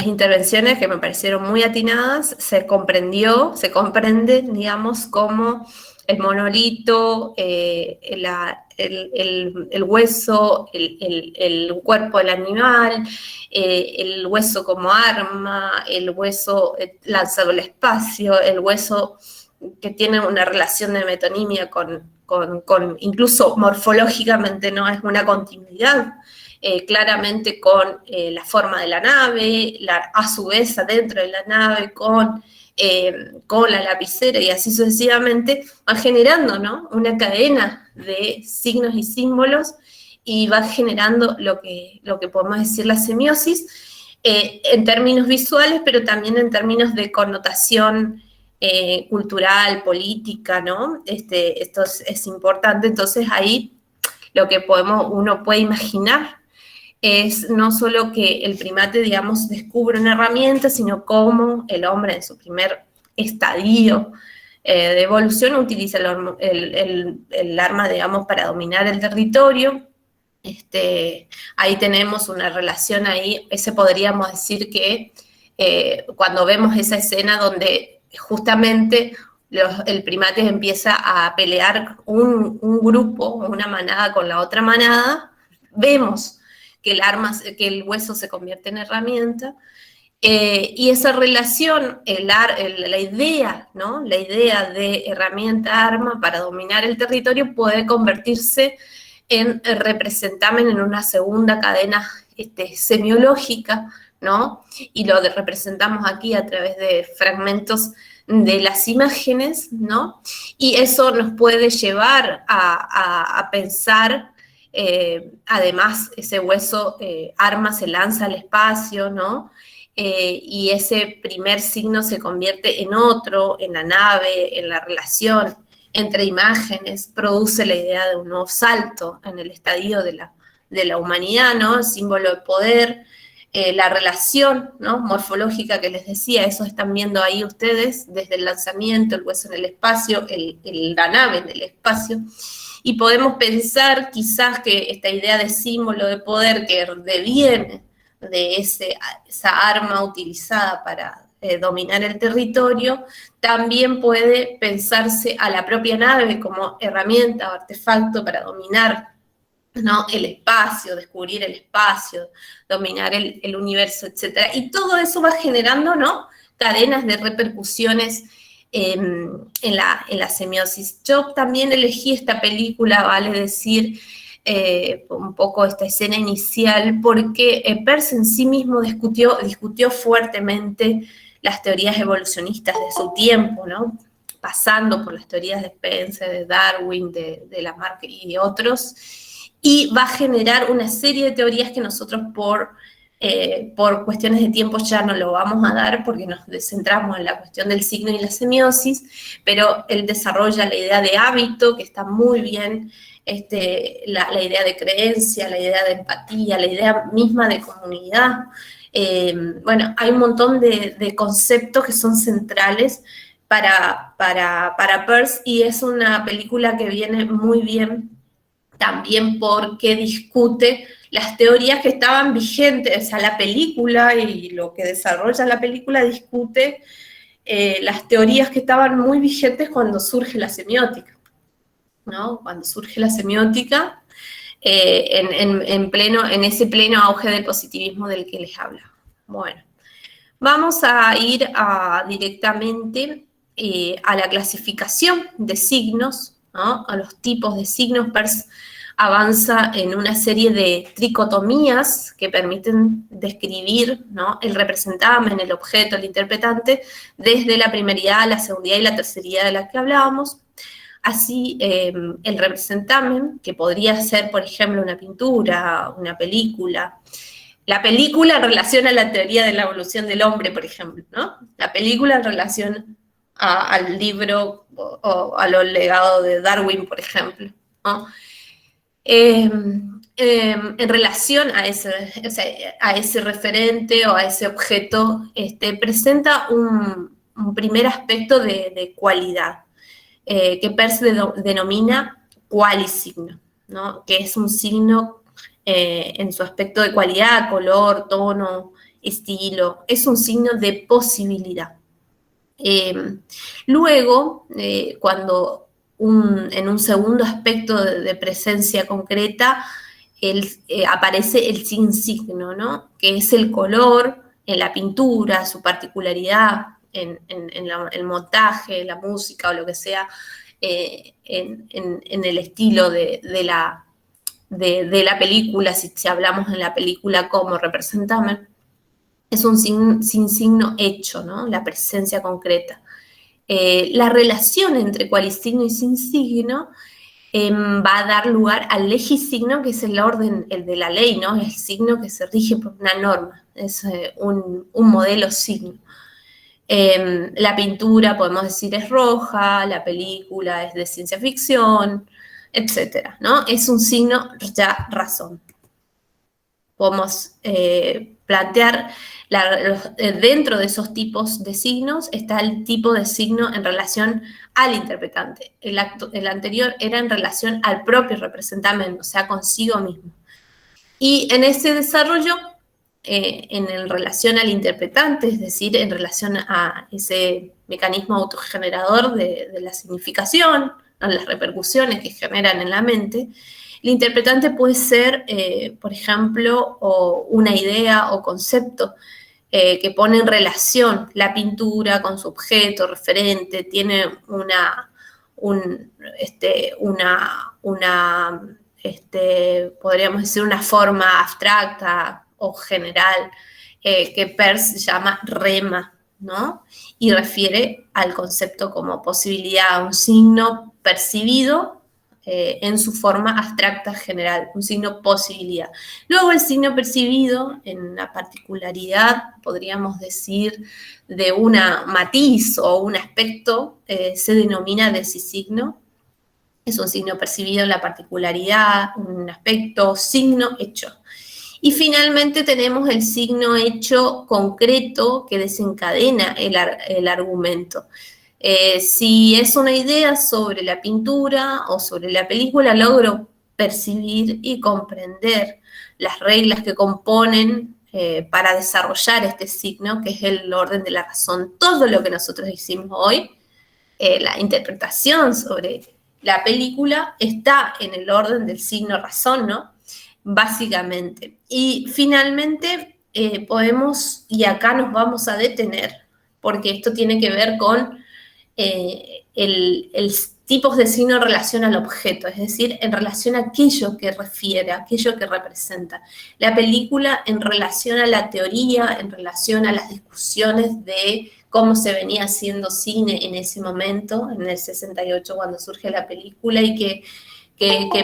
intervenciones que me parecieron muy atinadas. Se comprende, digamos, cómo el monolito, el hueso, el cuerpo del animal, el hueso como arma, el hueso lanzado al espacio, el hueso que tiene una relación de metonimia con incluso morfológicamente, no es una continuidad, claramente con la forma de la nave, a su vez adentro de la nave, con con la lapicera y así sucesivamente, va generando, ¿no?, una cadena de signos y símbolos y va generando lo que podemos decir la semiosis, en términos visuales, pero también en términos de connotación cultural, política, ¿no? Esto es importante. Entonces ahí lo que uno puede imaginar es no solo que el primate, digamos, descubre una herramienta, sino cómo el hombre en su primer estadio de evolución utiliza el arma, digamos, para dominar el territorio. Ahí tenemos una relación ahí, ese podríamos decir que cuando vemos esa escena donde justamente el primate empieza a pelear un grupo, una manada con la otra manada, vemos que el hueso se convierte en herramienta, y esa relación, la idea, ¿no?, la idea de herramienta-arma para dominar el territorio puede convertirse en representamen en una segunda cadena semiológica, ¿no? Y lo representamos aquí a través de fragmentos de las imágenes, ¿no? Y eso nos puede llevar a pensar, además, ese hueso arma se lanza al espacio, ¿no? Y ese primer signo se convierte en otro, en la nave, en la relación entre imágenes, produce la idea de un nuevo salto en el estadio de la humanidad, ¿no? El símbolo de poder, la relación, ¿no?, morfológica que les decía, eso están viendo ahí ustedes, desde el lanzamiento, el hueso en el espacio, la nave en el espacio, y podemos pensar quizás que esta idea de símbolo de poder que deviene de esa arma utilizada para dominar el territorio, también puede pensarse a la propia nave como herramienta o artefacto para dominar, ¿no?, el espacio, descubrir el espacio, dominar el universo, etc. Y todo eso va generando, ¿no?, cadenas de repercusiones en la semiosis. Yo también elegí esta película, vale decir, un poco esta escena inicial, porque Peirce en sí mismo discutió fuertemente las teorías evolucionistas de su tiempo, ¿no?, pasando por las teorías de Spencer, de Darwin, de Lamarck y otros, y va a generar una serie de teorías que nosotros por cuestiones de tiempo ya no lo vamos a dar porque nos centramos en la cuestión del signo y la semiosis, pero él desarrolla la idea de hábito, que está muy bien, la idea de creencia, la idea de empatía, la idea misma de comunidad. Bueno, hay un montón de conceptos que son centrales para Peirce, y es una película que viene muy bien también porque discute las teorías que estaban vigentes. O sea, la película y lo que desarrolla la película discute las teorías que estaban muy vigentes cuando surge la semiótica, ¿no? Cuando surge la semiótica, en ese pleno auge del positivismo del que les habla. Bueno, vamos a ir directamente a la clasificación de signos, ¿no?, a los tipos de signos. Peirce avanza en una serie de tricotomías que permiten describir, ¿no?, el representamen, el objeto, el interpretante, desde la primeridad, la segundidad y la terceridad de la que hablábamos. Así, el representamen, que podría ser, por ejemplo, una pintura, una película. La película en relación a la teoría de la evolución del hombre, por ejemplo, ¿no? La película en relación al libro o a los legados de Darwin, por ejemplo, ¿no? En relación a ese referente o a ese objeto, presenta un primer aspecto de cualidad, que Peirce denomina qualisigno, ¿no?, que es un signo en su aspecto de cualidad, color, tono, estilo, es un signo de posibilidad. Luego, cuando en un segundo aspecto de presencia concreta, aparece el sin signo, ¿no?, que es el color en la pintura, su particularidad en el montaje, la música o lo que sea, en el estilo de la película, si hablamos en la película como representamen. es un sin signo hecho, ¿no? La presencia concreta. La relación entre cualisigno y sin signo va a dar lugar al legisigno, que es el orden, el de la ley, ¿no? El signo que se rige por una norma, es un modelo signo. La pintura, podemos decir, es roja, la película es de ciencia ficción, etcétera, ¿no? Es un signo ya razón. Podemos plantear, dentro de esos tipos de signos está el tipo de signo en relación al interpretante. El anterior era en relación al propio representante, o sea, consigo mismo. Y en ese desarrollo, en relación al interpretante, es decir, en relación a ese mecanismo autogenerador de la significación, a las repercusiones que generan en la mente, el interpretante puede ser, por ejemplo, una idea o concepto que pone en relación la pintura con su objeto referente, tiene podríamos decir, una forma abstracta o general que Peirce llama rema, ¿no? Y refiere al concepto como posibilidad, un signo percibido en su forma abstracta general, un signo posibilidad. Luego el signo percibido, en la particularidad, podríamos decir, de una matiz o un aspecto, se denomina decisigno. Es un signo percibido en la particularidad, un aspecto, signo hecho. Y finalmente tenemos el signo hecho concreto que desencadena el argumento. Si es una idea sobre la pintura o sobre la película, logro percibir y comprender las reglas que componen para desarrollar este signo, que es el orden de la razón. Todo lo que nosotros hicimos hoy, la interpretación sobre la película, está en el orden del signo razón, ¿no? Básicamente. Y finalmente podemos, y acá nos vamos a detener, porque esto tiene que ver con el tipos de signo en relación al objeto, es decir, en relación a aquello que refiere, aquello que representa. La película en relación a la teoría, en relación a las discusiones de cómo se venía haciendo cine en ese momento, en el 68, cuando surge la película, y que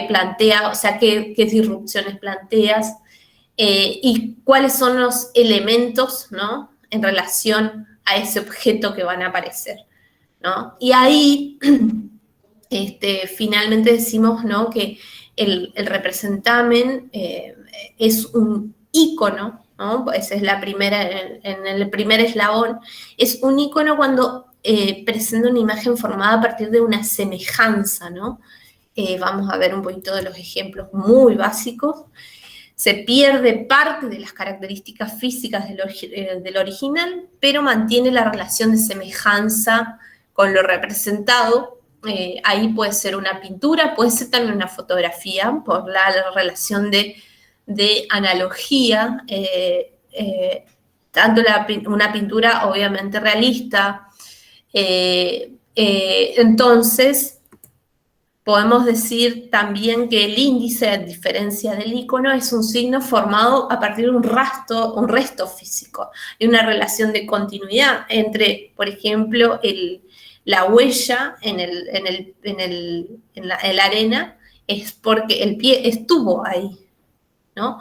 plantea, o sea, qué disrupciones planteas, y cuáles son los elementos, ¿no?, en relación a ese objeto que van a aparecer, ¿no? Y ahí, finalmente decimos, ¿no?, que el representamen es un ícono, ¿no? Esa es la primera, en el primer eslabón, es un ícono cuando presenta una imagen formada a partir de una semejanza, ¿no? Vamos a ver un poquito de los ejemplos muy básicos. Se pierde parte de las características físicas del original, pero mantiene la relación de semejanza con lo representado. Ahí puede ser una pintura, puede ser también una fotografía, por la relación de analogía, tanto una pintura obviamente realista. Entonces, podemos decir también que el índice, a diferencia del ícono, es un signo formado a partir de un resto físico, y una relación de continuidad entre, por ejemplo, la huella en la arena es porque el pie estuvo ahí, ¿no?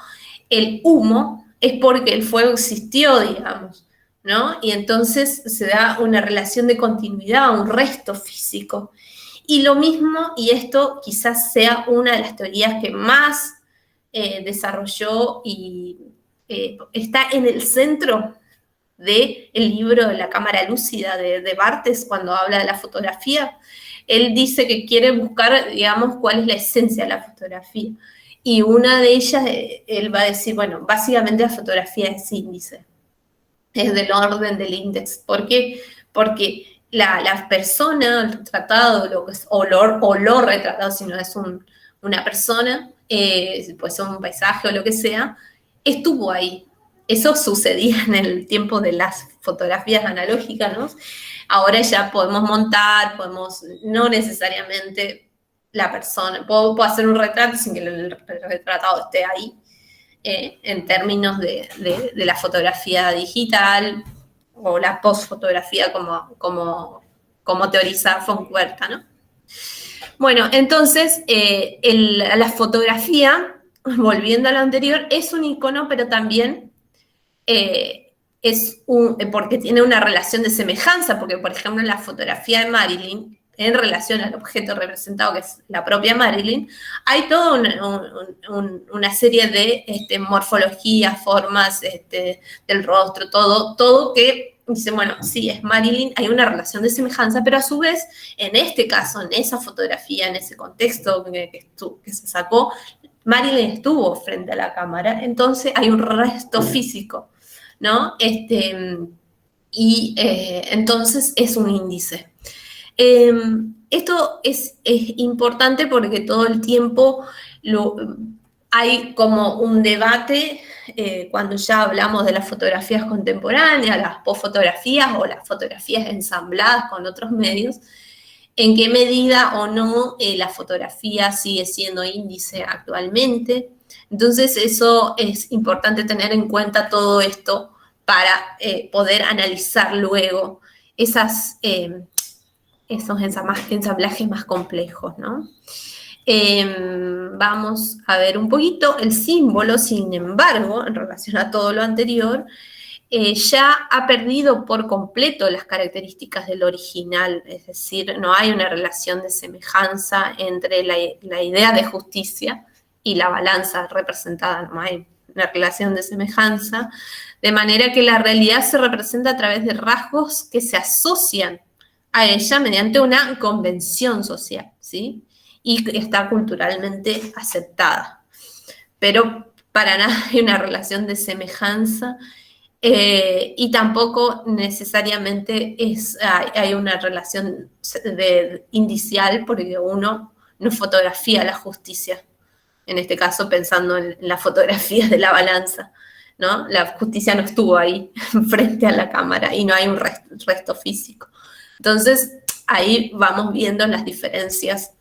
El humo es porque el fuego existió, digamos, ¿no? Y entonces se da una relación de continuidad, un resto físico. Y lo mismo, y esto quizás sea una de las teorías que más desarrolló y está en el centro del libro de la cámara lúcida de Barthes, cuando habla de la fotografía. Él dice que quiere buscar, digamos, cuál es la esencia de la fotografía. Y una de ellas, él va a decir, bueno, básicamente la fotografía es índice, es del orden del índice. ¿Por qué? Porque la persona, el retratado, o lo retratado, si no es una persona, puede ser un paisaje o lo que sea, estuvo ahí. Eso sucedía en el tiempo de las fotografías analógicas, ¿no? Ahora ya podemos montar, no necesariamente la persona, puedo hacer un retrato sin que el retratado esté ahí. en términos de la fotografía digital o la postfotografía como teoriza Fontcuberta, ¿no? Bueno, entonces, la fotografía, volviendo a lo anterior, es un icono, pero también porque tiene una relación de semejanza, porque, por ejemplo, en la fotografía de Marilyn, en relación al objeto representado, que es la propia Marilyn, hay toda una serie de morfologías, formas del rostro, todo que dice, bueno, sí, es Marilyn, hay una relación de semejanza, pero a su vez, en este caso, en esa fotografía, en ese contexto que se sacó, Marilyn estuvo frente a la cámara, entonces hay un resto físico, ¿no? Entonces es un índice. Esto es importante porque todo el tiempo hay como un debate cuando ya hablamos de las fotografías contemporáneas, las postfotografías o las fotografías ensambladas con otros medios, en qué medida o no la fotografía sigue siendo índice actualmente. Entonces eso es importante tener en cuenta todo esto para poder analizar luego esos ensamblajes más complejos, ¿no? Vamos a ver un poquito el símbolo, sin embargo, en relación a todo lo anterior, ya ha perdido por completo las características del original, es decir, no hay una relación de semejanza entre la idea de justicia y la balanza representada, no hay una relación de semejanza, de manera que la realidad se representa a través de rasgos que se asocian a ella mediante una convención social, ¿sí? Y está culturalmente aceptada. Pero para nada hay una relación de semejanza y tampoco necesariamente hay una relación indicial porque uno no fotografía la justicia, en este caso pensando en la fotografía de la balanza, ¿no? La justicia no estuvo ahí frente a la cámara y no hay un resto físico. Entonces, ahí vamos viendo las diferencias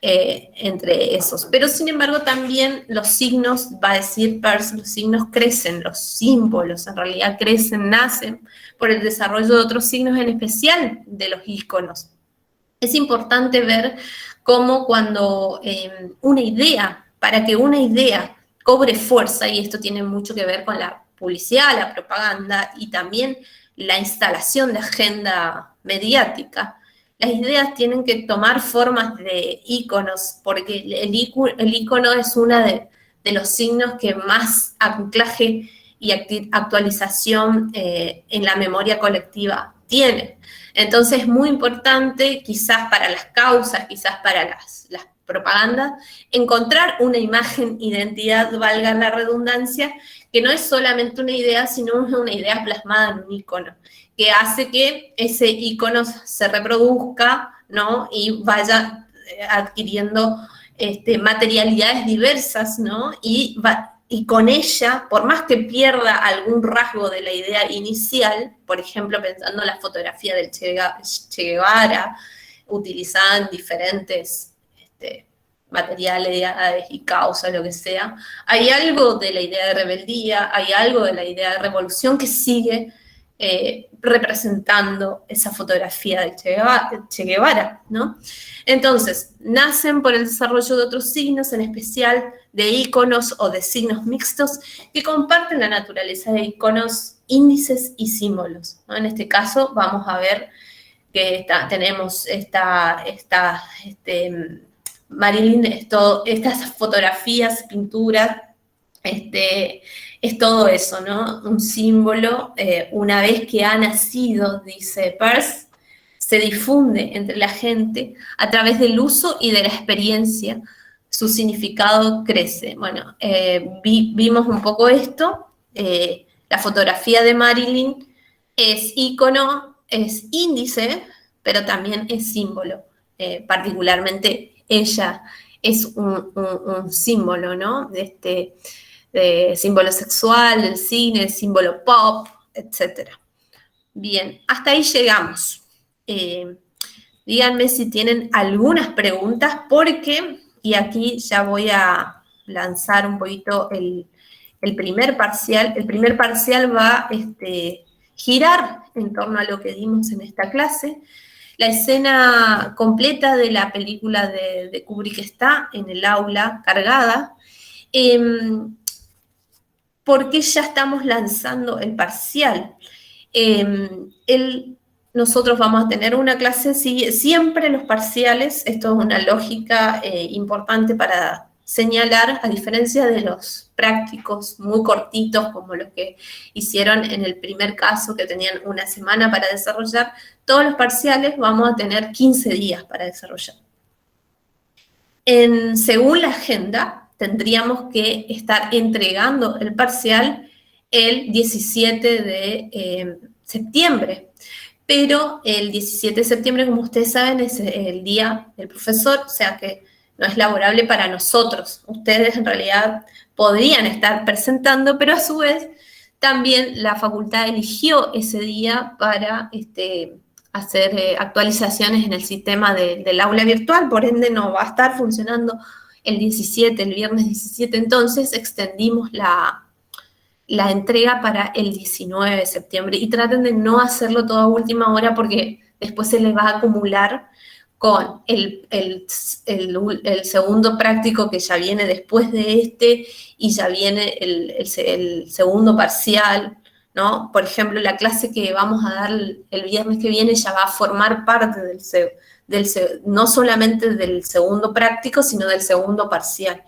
entre esos. Pero, sin embargo, también los signos, va a decir Peirce, los signos crecen, los símbolos en realidad crecen, nacen por el desarrollo de otros signos, en especial de los íconos. Es importante ver cómo cuando para que una idea cobre fuerza, y esto tiene mucho que ver con la publicidad, la propaganda y también la instalación de agenda mediática, las ideas tienen que tomar formas de íconos, porque el ícono es uno de los signos que más anclaje y actualización en la memoria colectiva tiene. Entonces es muy importante, quizás para las causas, quizás para las propagandas, encontrar una imagen, identidad, valga la redundancia, que no es solamente una idea, sino una idea plasmada en un ícono, que hace que ese ícono se reproduzca, ¿no? Y vaya adquiriendo materialidades diversas, ¿no? Y con ella, por más que pierda algún rasgo de la idea inicial, por ejemplo, pensando en la fotografía del Che Guevara, utilizaban diferentes materialidades y causas, lo que sea, hay algo de la idea de rebeldía, hay algo de la idea de revolución que sigue representando esa fotografía de Che Guevara, ¿no? Entonces, nacen por el desarrollo de otros signos, en especial de íconos o de signos mixtos que comparten la naturaleza de íconos, índices y símbolos, ¿no? En este caso vamos a ver que tenemos Marilyn, estas fotografías, pinturas, es todo eso, ¿no? Un símbolo, una vez que ha nacido, dice Peirce, se difunde entre la gente a través del uso y de la experiencia. Su significado crece. Bueno, vimos un poco esto. La fotografía de Marilyn es ícono, es índice, pero también es símbolo. Particularmente ella es un símbolo, ¿no? De símbolo sexual, del cine, el símbolo pop, etc. Bien, hasta ahí llegamos. Díganme si tienen algunas preguntas, porque, y aquí ya voy a lanzar un poquito el primer parcial va a girar en torno a lo que dimos en esta clase. La escena completa de la película de Kubrick está en el aula cargada. ¿Por qué ya estamos lanzando el parcial? Nosotros vamos a tener una clase, siempre los parciales, esto es una lógica importante para señalar, a diferencia de los prácticos muy cortitos, como los que hicieron en el primer caso, que tenían una semana para desarrollar, todos los parciales vamos a tener 15 días para desarrollar. Según la agenda, tendríamos que estar entregando el parcial el 17 de septiembre. Pero el 17 de septiembre, como ustedes saben, es el día del profesor, o sea que no es laborable para nosotros. Ustedes en realidad podrían estar presentando, pero a su vez también la facultad eligió ese día para hacer actualizaciones en el sistema del aula virtual, por ende no va a estar funcionando el 17, el viernes 17, entonces extendimos la entrega para el 19 de septiembre y traten de no hacerlo toda última hora porque después se les va a acumular con el segundo práctico que ya viene después de y ya viene el segundo parcial, ¿no? Por ejemplo, la clase que vamos a dar el viernes que viene ya va a formar parte no solamente del segundo práctico, sino del segundo parcial.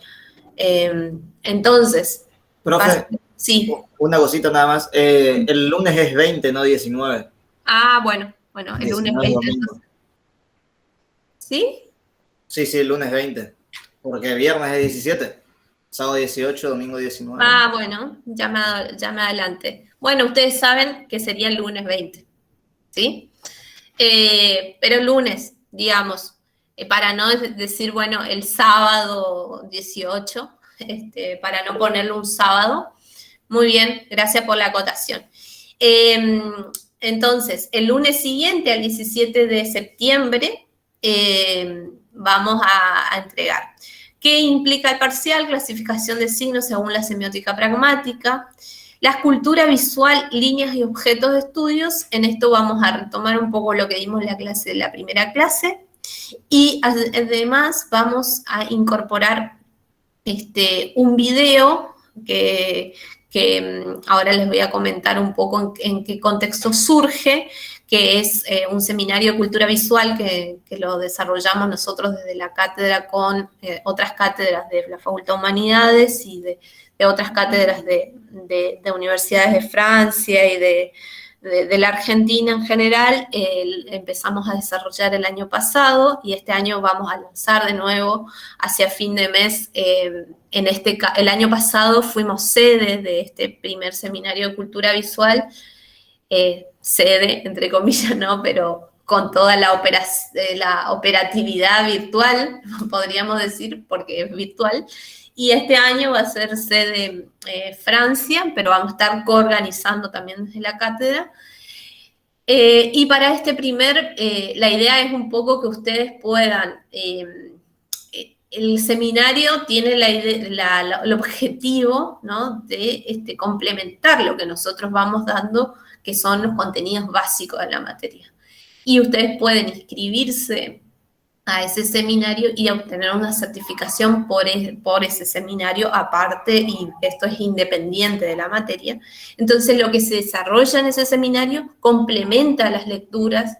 Entonces, profe, sí. Una cosita nada más. El lunes es 20, no 19. Ah, bueno, el lunes 20. ¿Sí? Sí, el lunes 20. Porque viernes es 17, sábado 18, domingo 19. Ah, bueno, ya me adelanté. Bueno, ustedes saben que sería el lunes 20, ¿sí? Pero el lunes, digamos, para no decir, bueno, el sábado 18, para no ponerle un sábado. Muy bien, gracias por la acotación. Entonces, el lunes siguiente, al 17 de septiembre, vamos a entregar. ¿Qué implica el parcial? Clasificación de signos según la semiótica pragmática. La escultura visual, líneas y objetos de estudios. En esto vamos a retomar un poco lo que dimos en la primera clase. Y además vamos a incorporar un video que ahora les voy a comentar un poco en qué contexto surge, que es un seminario de cultura visual que lo desarrollamos nosotros desde la cátedra con otras cátedras de la Facultad de Humanidades y de otras cátedras de universidades de Francia y de la Argentina en general. Empezamos a desarrollar el año pasado y este año vamos a lanzar de nuevo hacia fin de mes. El año pasado fuimos sede de este primer seminario de cultura visual, sede, entre comillas, ¿no? Pero con toda la operatividad virtual, podríamos decir, porque es virtual. Y este año va a ser sede Francia, pero vamos a estar coorganizando también desde la cátedra. Y para este la idea es un poco que ustedes puedan... el seminario tiene el objetivo, ¿no?, de complementar lo que nosotros vamos dando, que son los contenidos básicos de la materia. Y ustedes pueden inscribirse a ese seminario y obtener una certificación por ese seminario aparte, y esto es independiente de la materia. Entonces, lo que se desarrolla en ese seminario complementa las lecturas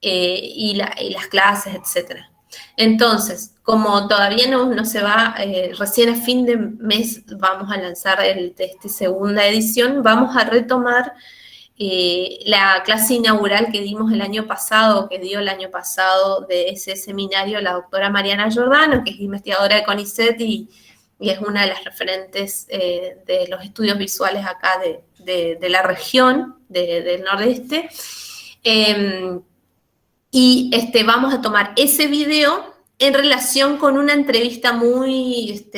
y las clases, etc. Entonces, como todavía no se va, recién a fin de mes vamos a lanzar esta segunda edición, vamos a retomar la clase inaugural que dio el año pasado de ese seminario, la doctora Mariana Giordano, que es investigadora de CONICET y es una de las referentes de los estudios visuales acá de la región del Nordeste. Y vamos a tomar ese video en relación con una entrevista muy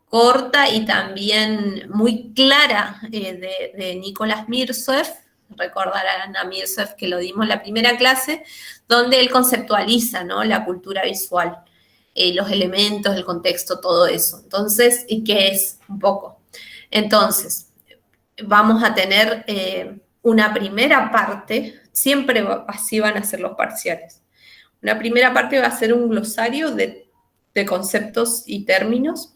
corta y también muy clara de Nicolás Mirzoeff. Recordarán a Mirzoeff que lo dimos en la primera clase, donde él conceptualiza, ¿no?, la cultura visual, los elementos, el contexto, todo eso. Entonces, ¿y qué es un poco? Entonces, vamos a tener una primera parte, siempre así van a ser los parciales. Una primera parte va a ser un glosario de conceptos y términos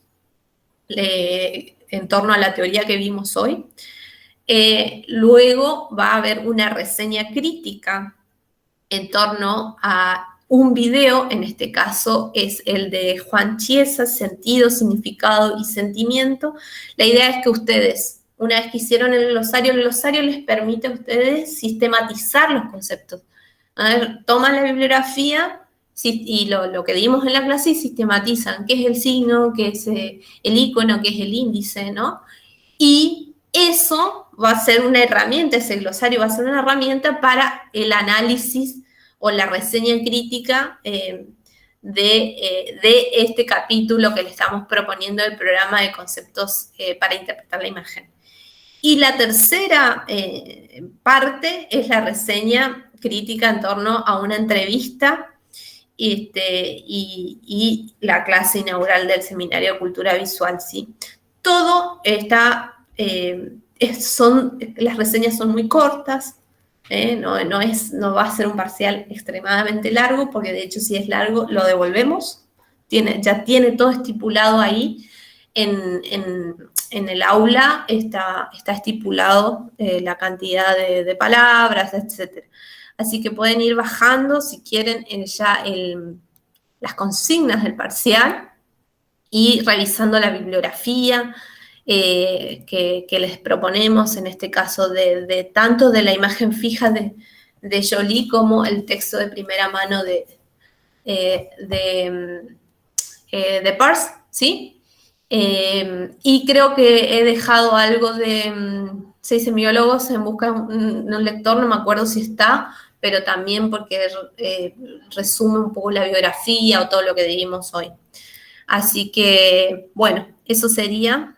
en torno a la teoría que vimos hoy. Luego va a haber una reseña crítica en torno a un video, en este caso es el de Juan Chiesa, Sentido, Significado y Sentimiento. La idea es que ustedes, una vez que hicieron el glosario les permite a ustedes sistematizar los conceptos. A ver, toman la bibliografía y lo que dimos en la clase y sistematizan qué es el signo, qué es el icono, qué es el índice, ¿no? Y eso va a ser una herramienta, ese glosario va a ser una herramienta para el análisis o la reseña crítica de este capítulo que le estamos proponiendo del programa de conceptos para interpretar la imagen. Y la tercera parte es la reseña crítica en torno a una entrevista y la clase inaugural del Seminario de Cultura Visual, ¿sí? Todo está, las reseñas son muy cortas, no va a ser un parcial extremadamente largo, porque de hecho si es largo lo devolvemos, ya tiene todo estipulado ahí, en el aula está estipulado la cantidad de palabras, etc. Así que pueden ir bajando si quieren las consignas del parcial y revisando la bibliografía que les proponemos, en este caso tanto de la imagen fija de Jolie como el texto de primera mano de Peirce, ¿sí? Y creo que he dejado algo de 6 semiólogos en busca de un lector, no me acuerdo si está, pero también porque resume un poco la biografía o todo lo que dijimos hoy. Así que, bueno, eso sería